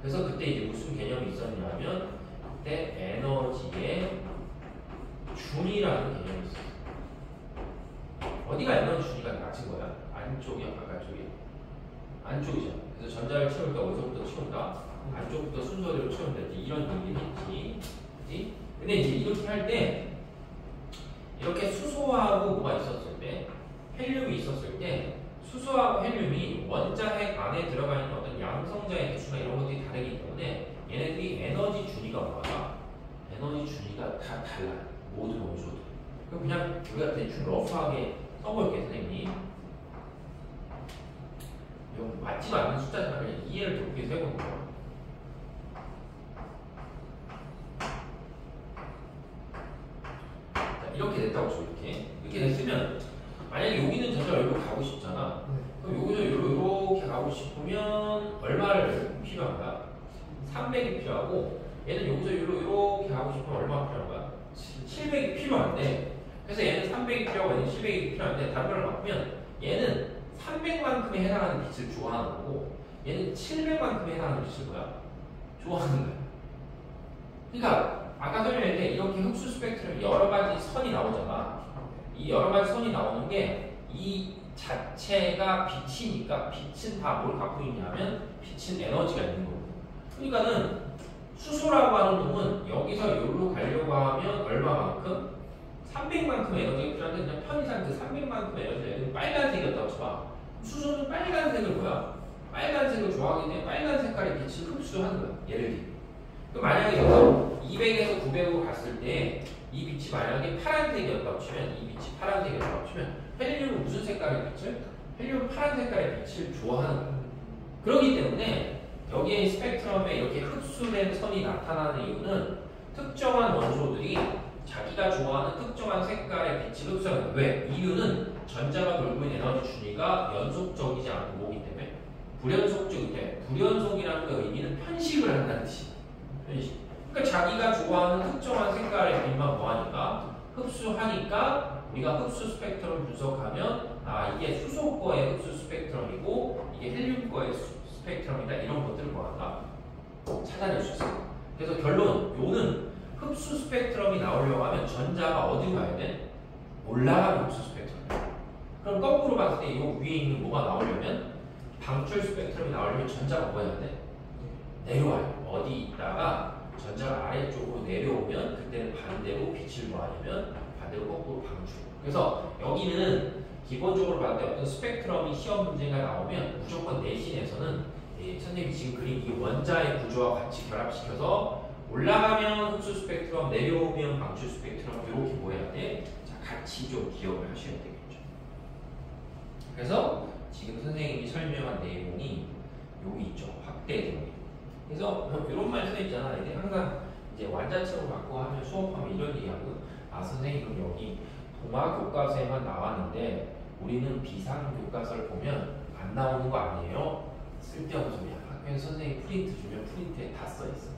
그래서 그때 이제 무슨 개념이 있었냐면 그때 에너지의 준이라는 개념이 있었어요. 어디가 에너지 준위가 낮은 거야? 안쪽이야, 바깥쪽이야? 안쪽이죠. 그래서 전자를 채울 때 어디서부터 채운다? 안쪽부터 순서대로 채우면 되지. 이런 얘기를 했지. 그치? 근데 이제 이렇게 할 때 이렇게 수소하고 뭐가 있었을 때 헬륨이 있었을 때 수소하고 헬륨이 원자핵 안에 들어가 있는 어떤 양성자의 개수나 이런 것들이 다르기 때문에 얘네들이 에너지 준위가 뭐야? 에너지 준위가 다 달라요. 모든 원소들. 그럼 그냥 우리가 대충 러프하게 써볼게 선생님. 이거 맞지도 않는 숫자지만 그냥 이해를 돕기 위해서 해보는 거예요. 자, 이렇게 됐다고 쳐. 이렇게 됐으면 만약에 여기는 전자가 여기로 가고 싶잖아. 그럼 여기서 이렇게 가고 싶으면 얼마를 필요한가? 300이 필요하고 얘는 여기서 이렇게 가고 싶으면 얼마가 필요한 거야? 700이 필요한데 그래서 얘는 300이 필요하고 얘는 700이 필요한데 다른 걸 바꾸면 얘는 300만큼에 해당하는 빛을 좋아하는 거고 얘는 700만큼에 해당하는 빛을 뭐야? 좋아하는 거야. 그러니까 아까 설명할 때 이렇게 흡수 스펙트럼 여러 가지 선이 나오잖아. 이 여러 가지 선이 나오는 게 이 자체가 빛이니까 빛은 다 뭘 갖고 있냐면 빛은 에너지가 있는 거고. 그러니까는 수소라고 하는 놈은 여기서 여기로 가려고 하면 얼마만큼? 300만큼의 에너지가 필요한데 그냥 편의상 그 300만큼의 에너지가 빨간색이었다고 쳐봐. 수소는 빨간색을 뭐야? 빨간색을 좋아하기 때문에 빨간 색깔의 빛을 흡수하는 거야. 예를 들면. 그 만약에 여기서 200에서 900으로 갔을 때 이 빛이 만약에 파란색이었다고 치면 이 빛이 파란색이었다고 치면 헬륨은 무슨 색깔의 빛을? 헬륨은 파란 색깔의 빛을 좋아하는 거야. 그렇기 때문에 여기에 스펙트럼에 이렇게 흡수된 선이 나타나는 이유는 특정한 원소들이 자기가 좋아하는 특정한 색깔의 빛을 흡수하는 거야. 왜? 이유는 전자가 돌고 있는 에너지 준위가 연속적이지 않고 뭐기 때문에 불연속적이기 때문에 불연속이라는 그 의미는 편식을 한다는 뜻이야. 편식. 그러니까 자기가 좋아하는 특정한 색깔의 빛만 뭐하니까 흡수하니까 우리가 흡수 스펙트럼 분석하면 이게 수소 거의 흡수 스펙트럼이고 이게 헬륨 거의 스펙트럼이다 이런 것들을 뭐한다 찾아낼 수 있어요. 그래서 결론 요는 흡수 스펙트럼이 나오려고 하면 전자가 어디 가야 돼? 올라가는 흡수 스펙트럼. 그럼 거꾸로 봤을 때 이 위에 있는 뭐가 나오려면 방출 스펙트럼이 나오려면 전자가 뭐 해야 돼? 내려와요. 어디 있다가 전자가 아래쪽으로 내려오면 그때는 반대로 빛을 뭐하냐면 반대로 거꾸로 방출. 그래서 여기는 기본적으로 봤을 때 어떤 스펙트럼이 시험 문제가 나오면 무조건 내신에서는 선생님이 지금 그린 이 원자의 구조와 같이 결합시켜서 올라가면 흡수 스펙트럼, 내려오면 방출 스펙트럼 이렇게 뭐 해야 돼? 자, 같이 좀 기억을 하셔야 되겠죠. 그래서 지금 선생님이 설명한 내용이 여기 있죠. 확대 정의. 그래서 이런 말 써 있잖아. 이게 항상 이제 완자체로 갖고 하면 수업하면 이런 얘기하고, 아 선생님 그럼 여기 동화 교과서에만 나왔는데 우리는 비상 교과서를 보면 안 나오는 거 아니에요? 쓸데없는 소리야. 학교에서 선생님 프린트 주면 프린트에 다 써 있어.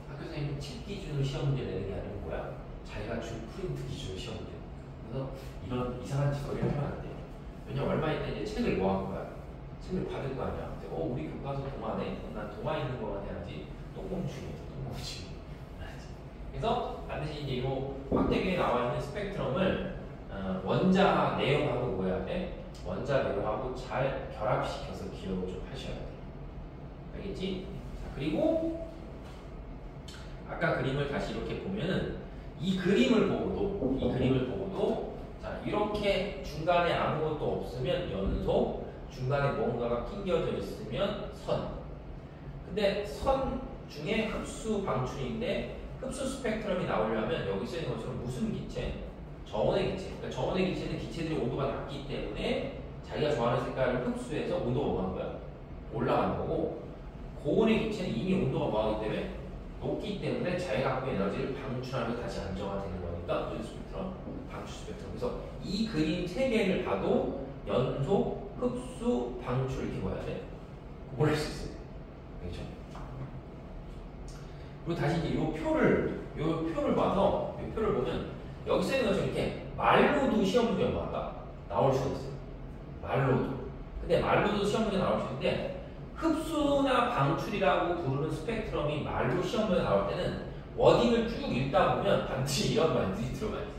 학교 선생님 책 기준으로 시험 문제 내는 게 아니고 뭐야? 자기가 준 프린트 기준으로 시험 문제. 그래서 이런 이상한 짓거리를 하면 안 돼요. 왜냐면 얼마 있다 이제 책을 뭐 한 거야? 책을 받을 거 아니야. 근데 우리 교과서 동화네. 난 동화 있는 거만 해야지. 똥공충이야, 똥공충. 그래서 반드시 이제 이 확대기에 나와 있는 스펙트럼을 원자 내용하고 뭐 해야 돼? 원자 내용하고 잘 결합시켜서 기억을 좀 하셔야 돼. 알겠지? 자, 그리고 아까 그림을 다시 이렇게 보면은 이 그림을 보고도 자 이렇게 중간에 아무것도 없으면 연속, 중간에 뭔가가 낑겨져 있으면 선. 근데 선 중에 흡수 방출인데 흡수 스펙트럼이 나오려면 여기 쓰인 것처럼 무슨 기체? 저온의 기체. 그러니까 저온의 기체는 기체들이 온도가 낮기 때문에 자기가 좋아하는 색깔을 흡수해서 온도가 뭐하는 거야? 올라가는 거고, 고온의 기체는 이미 온도가 뭐하기 때문에 높기 때문에 자기가 갖고 있는 에너지를 방출하면서 다시 안정화되는 거니까 무슨 스펙트럼? 방출 스펙트럼. 그래서 이 그림 세 개를 봐도 연속, 흡수, 방출 이렇게 뭐야 돼? 구분할 수 있어요. 그렇죠? 그리고 다시 이제 요 표를 봐서 이 표를 보면 여기 쓰는 것처럼 이렇게 말로도 시험 문제가 뭐한다? 나올 수가 있어요. 말로도. 근데 말로도 시험 문제 나올 수 있는데 흡수나 방출이라고 부르는 스펙트럼이 말로 시험 문제 나올 때는 워딩을 쭉 읽다 보면 반드시 이런 말들이 들어가 있어.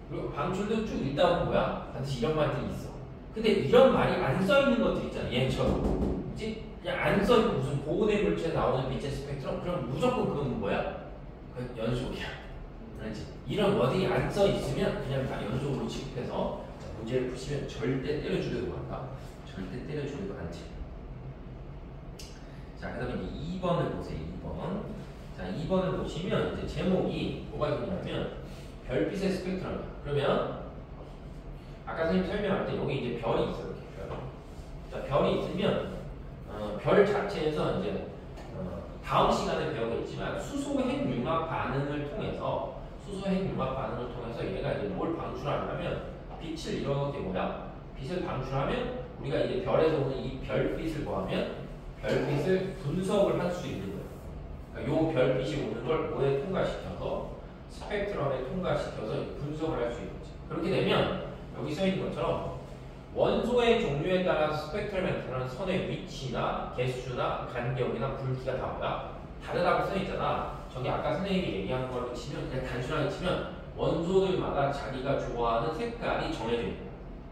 그리고 방출도 쭉 읽다 보면 뭐야? 반드시 이런 말들이 있어. 근데 이런 말이 안 써 있는 것들 있잖아. 얘처럼. 그치? 그냥 안 써있고 무슨 고온의 물체에 나오는 빛의 스펙트럼? 그럼 무조건 그건 뭐야? 그건 연속이야. 알지? 이런 워딩이 안 써 있으면 그냥 다 연속으로 취급해서 문제를 푸시면 절대 때려주려고 한다. 절대 때려주려고 않지. 자, 그 다음에 이제 2번을 보세요. 2번. 자, 2번을 보시면 이제 제목이 뭐가 있냐면 별빛의 스펙트럼. 그러면 아까 선생님 설명할 때 여기 이제 별이 있어요. 이렇게 별. 자, 별이 있으면 별 자체에서 이제 다음 시간에 배우겠지만 수소핵융합 반응을 통해서 얘가 이제 뭘 방출하냐면 빛을 이렇게 뭐야? 빛을 방출하면 우리가 이제 별에서 오는 이 별빛을 뭐하면 별빛을 분석을 할 수 있는 거예요. 그러니까 요 별빛이 오는 걸 뭐에 통과시켜서 스펙트럼에 통과시켜서 분석을 할 수 있는 거지. 그렇게 되면 여기 써 있는 것처럼 원소의 종류에 따라 스펙트럼에 나타나는 선의 위치나 개수나 간격이나 굵기가 다 뭐야? 다르다고 써 있잖아. 저기 아까 선생님이 얘기한 걸로 치면 그냥 단순하게 치면 원소들마다 자기가 좋아하는 색깔이 정해져 있는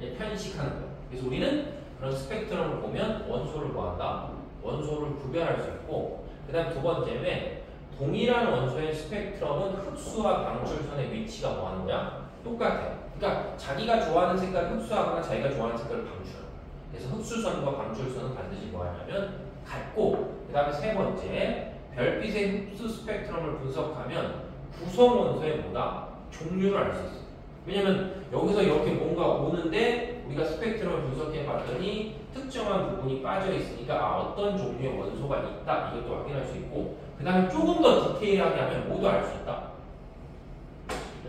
거야. 편식하는 거야. 그래서 우리는 그런 스펙트럼을 보면 원소를 뭐한다? 원소를 구별할 수 있고, 그 다음 두 번째는 동일한 원소의 스펙트럼은 흡수와 방출선의 위치가 뭐하는 거야? 똑같아. 그러니까 자기가 좋아하는 색깔을 흡수하거나 자기가 좋아하는 색깔을 방출하는 거야. 그래서 흡수선과 방출선은 반드시 뭐 하냐면 같고, 그 다음에 세 번째 별빛의 흡수 스펙트럼을 분석하면 구성 원소의 뭐다? 종류를 알 수 있어. 왜냐면 여기서 이렇게 뭔가 오는데 우리가 스펙트럼을 분석해 봤더니 특정한 부분이 빠져 있으니까 어떤 종류의 원소가 있다 이것도 확인할 수 있고, 그 다음에 조금 더 디테일하게 하면 뭐도 알 수 있다.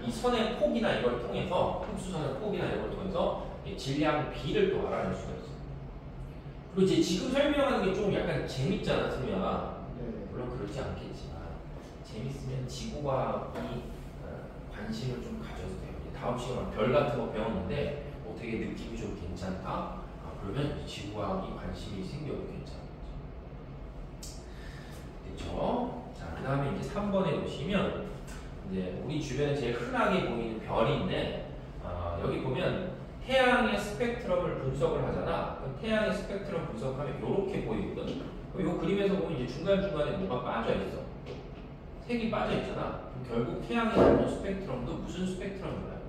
이 선의 폭이나 이걸 통해서 흡수선의 폭이나 이걸 통해서 질량 B를 또 알아낼 수가 있어. 그리고 이제 지금 설명하는 게 좀 약간 재밌잖아, 승우야. 물론 그렇지 않겠지만 재밌으면 지구과학이 관심을 좀 가져도 돼요. 다음 시간에 별 같은 거 배웠는데 되게 느낌이 좀 괜찮다. 그러면 지구과학이 관심이 생겨도 괜찮은 거죠. 그렇죠? 자, 그 다음에 이제 3번에 보시면 이제 우리 주변에 제일 흔하게 보이는 별인데 여기 보면 태양의 스펙트럼을 분석을 하잖아. 그럼 태양의 스펙트럼 분석하면 이렇게 보이거든. 이 그림에서 보면 이제 중간중간에 뭐가 빠져 있어. 색이 빠져 있잖아. 그럼 결국 태양의 나오는 스펙트럼도 무슨 스펙트럼인가요?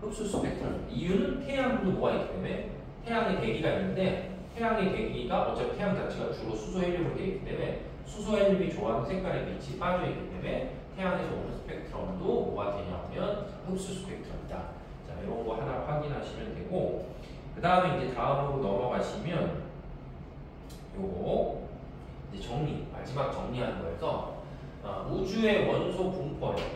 흡수 스펙트럼. 이유는 태양도 뭐가 있기 때문에 태양의 대기가 있는데 태양의 대기가 어차피 태양 자체가 주로 수소 헬륨으로 되어 있기 때문에 수소 헬륨이 좋아하는 색깔의 빛이 빠져 있기 때문에 태양에서 오는 스펙트럼도 뭐가 되냐면 흡수 스펙트럼이다. 자, 이런 거 하나 확인하시면 되고, 그 다음에 이제 다음으로 넘어가시면 요거 이제 마지막 정리하는 거에서 우주의 원소 분포예요.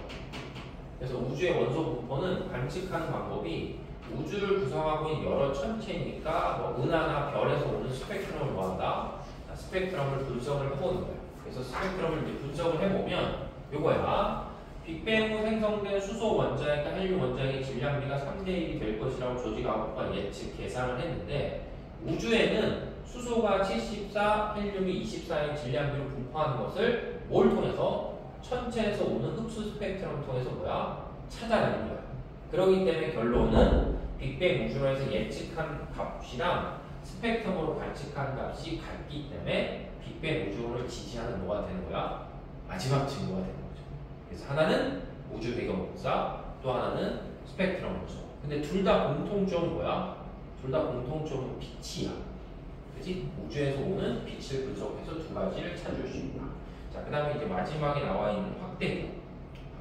그래서 우주의 원소 분포는 관측하는 방법이 우주를 구성하고 있는 여러 천체니까 뭐 은하나 별에서 오는 스펙트럼을 뭐한다? 스펙트럼을 분석을 해보는 거예요. 그래서 스펙트럼을 이제 분석을 해보면 요거야. 빅뱅 후 생성된 수소 원자핵과 헬륨 원자핵의 질량비가 3대 1이 될 것이라고 조지 가모프가 예측 계산을 했는데 우주에는 수소가 74, 헬륨이 24의 질량비로 분포하는 것을 뭘 통해서? 천체에서 오는 흡수 스펙트럼을 통해서 찾아내는 거야. 그렇기 때문에 결론은 빅뱅 우주론에서 예측한 값이랑 스펙트럼으로 관측한 값이 같기 때문에 빅뱅 우주론을 지지하는 뭐가 되는 거야? 마지막 증거가 되는 거죠. 그래서 하나는 우주 배경 복사, 또 하나는 스펙트럼 분석. 근데 둘 다 공통점은 뭐야? 둘 다 공통점은 빛이야. 그치? 우주에서 오는 빛을 분석해서 두 가지를 찾을 수 있다. 자, 그 다음에 이제 마지막에 나와 있는 확대균.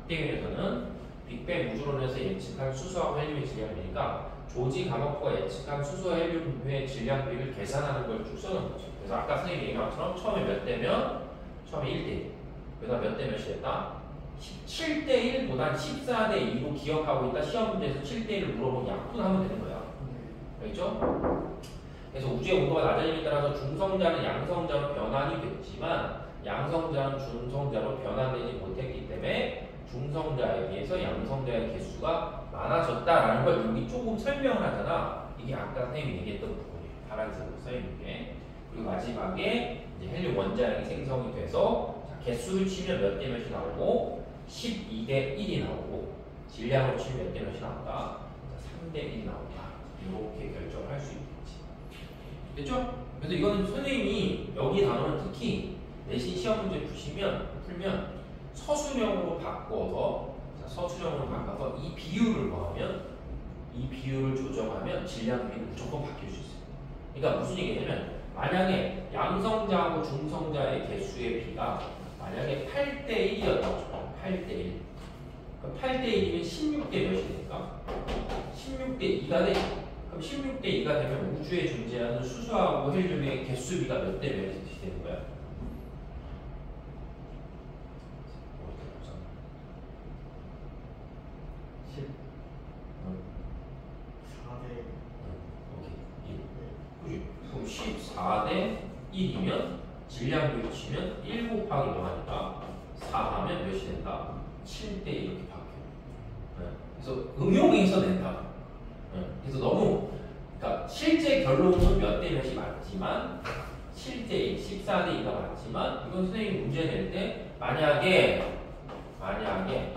확대균에서는 빅뱅 우주론에서 예측한 수소하고 헬륨의 질량비니까 조지 가모프가 예측한 수소 헬륨의 질량비를 계산하는 걸 쭉 써놓은 거죠. 그래서 아까 선생님이 얘기한 것처럼 처음에 몇 대면? 처음에 1대1. 그다음 몇 대 몇이 됐다? 7대 1보단 14대 2로 기억하고 있다. 시험 문제에서 7대 1을 물어보면 약분하면 되는 거야. 알겠죠? 그래서 우주의 온도가 낮아짐에 따라서 중성자는 양성자로 변환이 됐지만 양성자는 중성자로 변환되지 못했기 때문에 중성자에 비해서 양성자의 개수가 많아졌다라는 걸 여기 조금 설명을 하잖아. 이게 아까 선생님이 얘기했던 부분이에요. 파란색으로 써있는 게. 그리고 마지막에 이제 헬륨 원자핵이 생성이 돼서 자, 개수를 치면 몇 대 몇이 나오고 12대 1이 나오고 질량으로 치면 몇 대 몇이 나온다. 3대 1이 나온다. 이렇게 결정을 할 수 있겠지. 됐죠? 그래서 이거는 선생님이 여기 단어는 특히 내신 시험 문제 풀면 서술형으로 바꿔서 이 비율을 뭐하면 이 비율을 조정하면 질량비는 무조건 바뀔 수 있어요. 그러니까 무슨 얘기냐면 만약에 양성자하고 중성자의 개수의 비가 만약에 8대 1이었다고 쳐요. 8대 1. 그럼 8대 1이면 16대 몇이 되니까 16대 2가 되죠. 그럼 16대 2가 되면 우주에 존재하는 수소하고 헬륨의 개수비가 몇 대 몇이 되는 거야? 14대 1이면 질량비를 치면 1 곱하기 뭐하니까 4 하면 몇이 된다? 7대 이렇게 바뀌어요. 네. 그래서 응용해서 낸다. 네. 그래서 너무 그러니까 실제 결론은 몇 대 몇이 맞지만 실제 14대 2가 맞지만 이건 선생님이 문제 낼 때 만약에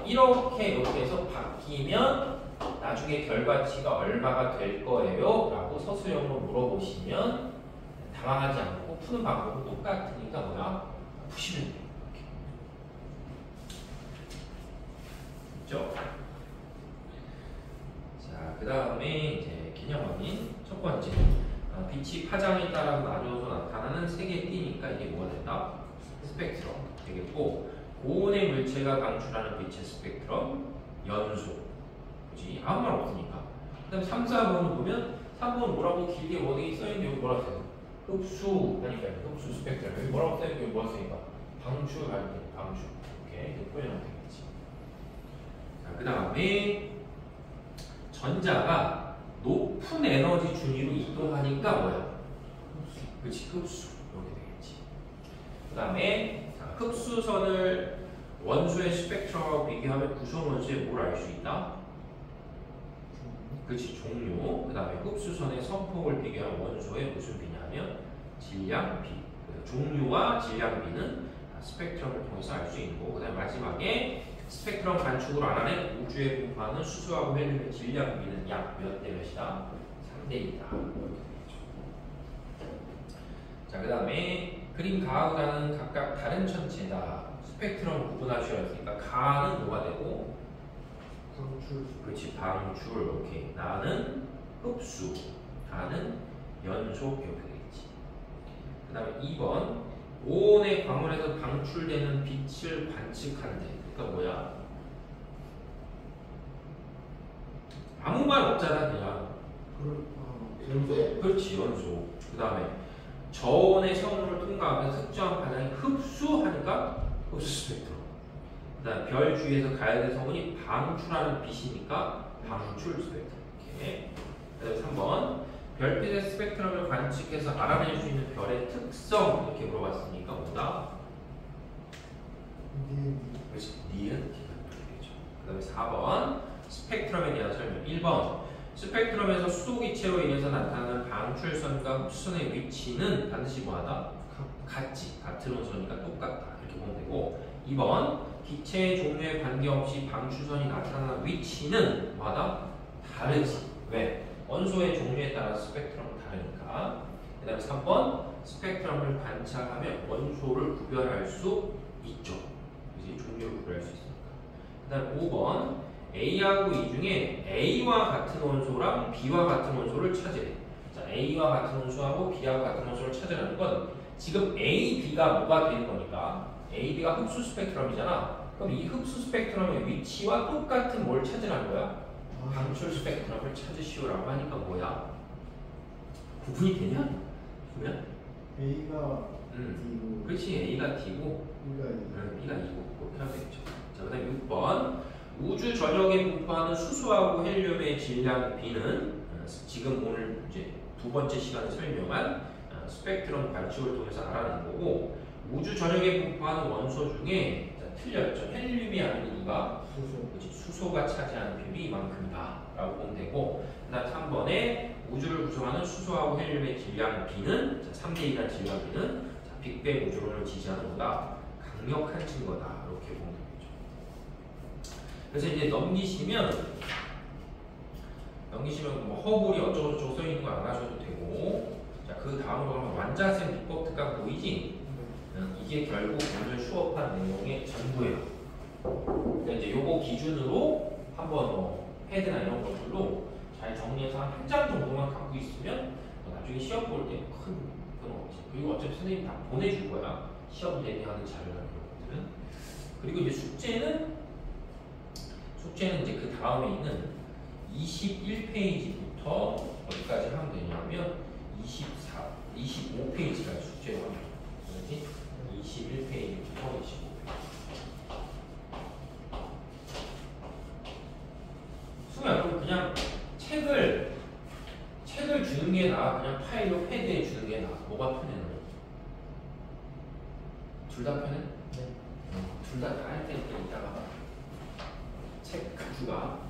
이렇게 해서 바뀌면 나중에 결과치가 얼마가 될 거예요? 라고 서술형으로 물어보시면 당황하지 않고 푸는 방법은 똑같으니까 푸시면 돼요. 그렇죠? 자, 그 다음에 이제 개념 확인. 첫 번째, 빛이 파장에 따라 나눠서 나타나는 색의 띠니까 이게 뭐가 된다? 스펙트럼 되겠고, 고온의 물체가 방출하는 빛의 스펙트럼, 연소. 그치? 아무 말 없으니까. 그 다음에 3, 4번을 보면 3번 뭐라고 길게 워딩이 써있는데 여기 뭐라고 써요? 흡수 하니까 흡수 스펙트럼. 여기 뭐라고 써있는데 여기 뭐라고 써있니까 방출할 때 방출. 이렇게 표현하면 되겠지. 자, 그 다음에 전자가 높은 에너지 준위로 이동하니까 뭐야? 그치, 흡수. 이렇게 되겠지. 그 다음에 흡수선을 원소의 스펙트럼하고 비교하면 구성 원소의 뭘 알 수 있다? 그치, 종류. 그 다음에 흡수선의 선폭을 비교한 원소의 무슨 비냐면 질량비. 종류와 질량비는 스펙트럼을 통해서 알 수 있는 거고, 그 다음에 마지막에 스펙트럼 관측으로 알아낸 우주에 분포하는 수소하고 헬륨의 질량비는 약 몇 대 몇이다? 3대 2다. 자, 그 다음에 그림 가하고 나는 각각 다른 천체다. 스펙트럼 구분할 수 있으니까 가는 뭐가 되고? 방출. 그렇지, 방출. 오케이. 나는 흡수, 가는 연소. 이렇게 되겠지. 그 다음에 2번 고온의 광원에서 방출되는 빛을 관측한대. 그러니까 뭐야? 아무 말 없잖아, 그냥. 연소. 그렇지, 연소. 그 다음에 저온의 선호를 통과하면서 특정한 반응이 흡수하니까 흡수 스펙트럼. 그다음 별 주위에서 가열된 성분이 방출하는 빛이니까 방출 스펙트럼. 이렇게. 그다음에 3번 별빛의 스펙트럼을 관측해서 알아낼 수 있는 별의 특성 이렇게 물어봤으니까 뭐다? 그렇지. 니은 그다음에 4번 스펙트럼에 대한 설명. 1번 스펙트럼에서 수소기체로 인해서 나타나는 방출선과 흡수선의 위치는 반드시 뭐하다? 같지. 같은 원소니까 똑같다. 이렇게 보면 되고 2번 기체의 종류에 관계없이 방출선이 나타나는 위치는 뭐하다? 다르지. 왜? 원소의 종류에 따라 스펙트럼은 다르니까. 그 다음에 3번 스펙트럼을 관찰하면 원소를 구별할 수 있죠. 그지? 종류를 구별할 수 있으니까. 그 다음 5번 A하고 E 중에 A와 같은 원소랑 B와 같은 원소를 찾으래. 자, A와 같은 원소하고 B와 같은 원소를 찾으라는 건 지금 A, B가 뭐가 되는 거니까 A, B가 흡수 스펙트럼이잖아. 그럼 이 흡수 스펙트럼의 위치와 똑같은 뭘 찾으라는 거야? 방출 스펙트럼을 찾으시오라고 하니까 뭐야? 구분이 되냐? 그러면? A가 D고 그렇지. A가 D고 B가 E. B가 E고 그렇게 하면 되겠죠. 자, 그 다음에 6번 우주 전역에 분포하는 수소하고 헬륨의 질량 B는 지금 오늘 이제 두 번째 시간에 설명한 스펙트럼 관측을 통해서 알아낸 거고 우주 전역에 분포하는 원소 중에 틀렸죠. 헬륨이 아닌 이가 수소가 차지하는 비율이 이만큼이다 라고 보면 되고 그 다음 3번에 우주를 구성하는 수소하고 헬륨의 질량 B는 3대2라는 질량 B는 빅뱅 우주론을 지지하는 보다 강력한 증거다 이렇게 보면 되겠죠. 그래서 이제 넘기시면 뭐 허블이 어쩌고저쩌고 써있는 거 안 하셔도 되고 자, 그 다음으로 가면 완자생 비법 특강 보이지? 이게 결국 오늘 수업한 내용의 전부예요. 그러니까 이제 요거 기준으로 한번 뭐 패드나 이런 것들로 잘 정리해서 한 장 정도만 갖고 있으면 나중에 시험 볼 때 큰 그건 없지. 그리고 어차피 선생님이 다 보내줄 거야. 시험 대비하는 자료나 이런 것들은. 그리고 이제 숙제는 이제 그 다음에 있는 21페이지부터 어디까지 하면 되냐면 25페이지까지 숙제를 하면 돼. 21페이지부터 25페이지. 수야 그럼 그냥 책을 주는 게 나아? 그냥 파일로 패드에 주는 게 나아? 뭐가 편해 너? 둘 다 편해? 네. 둘 다 할 때 이따가 책 가져가.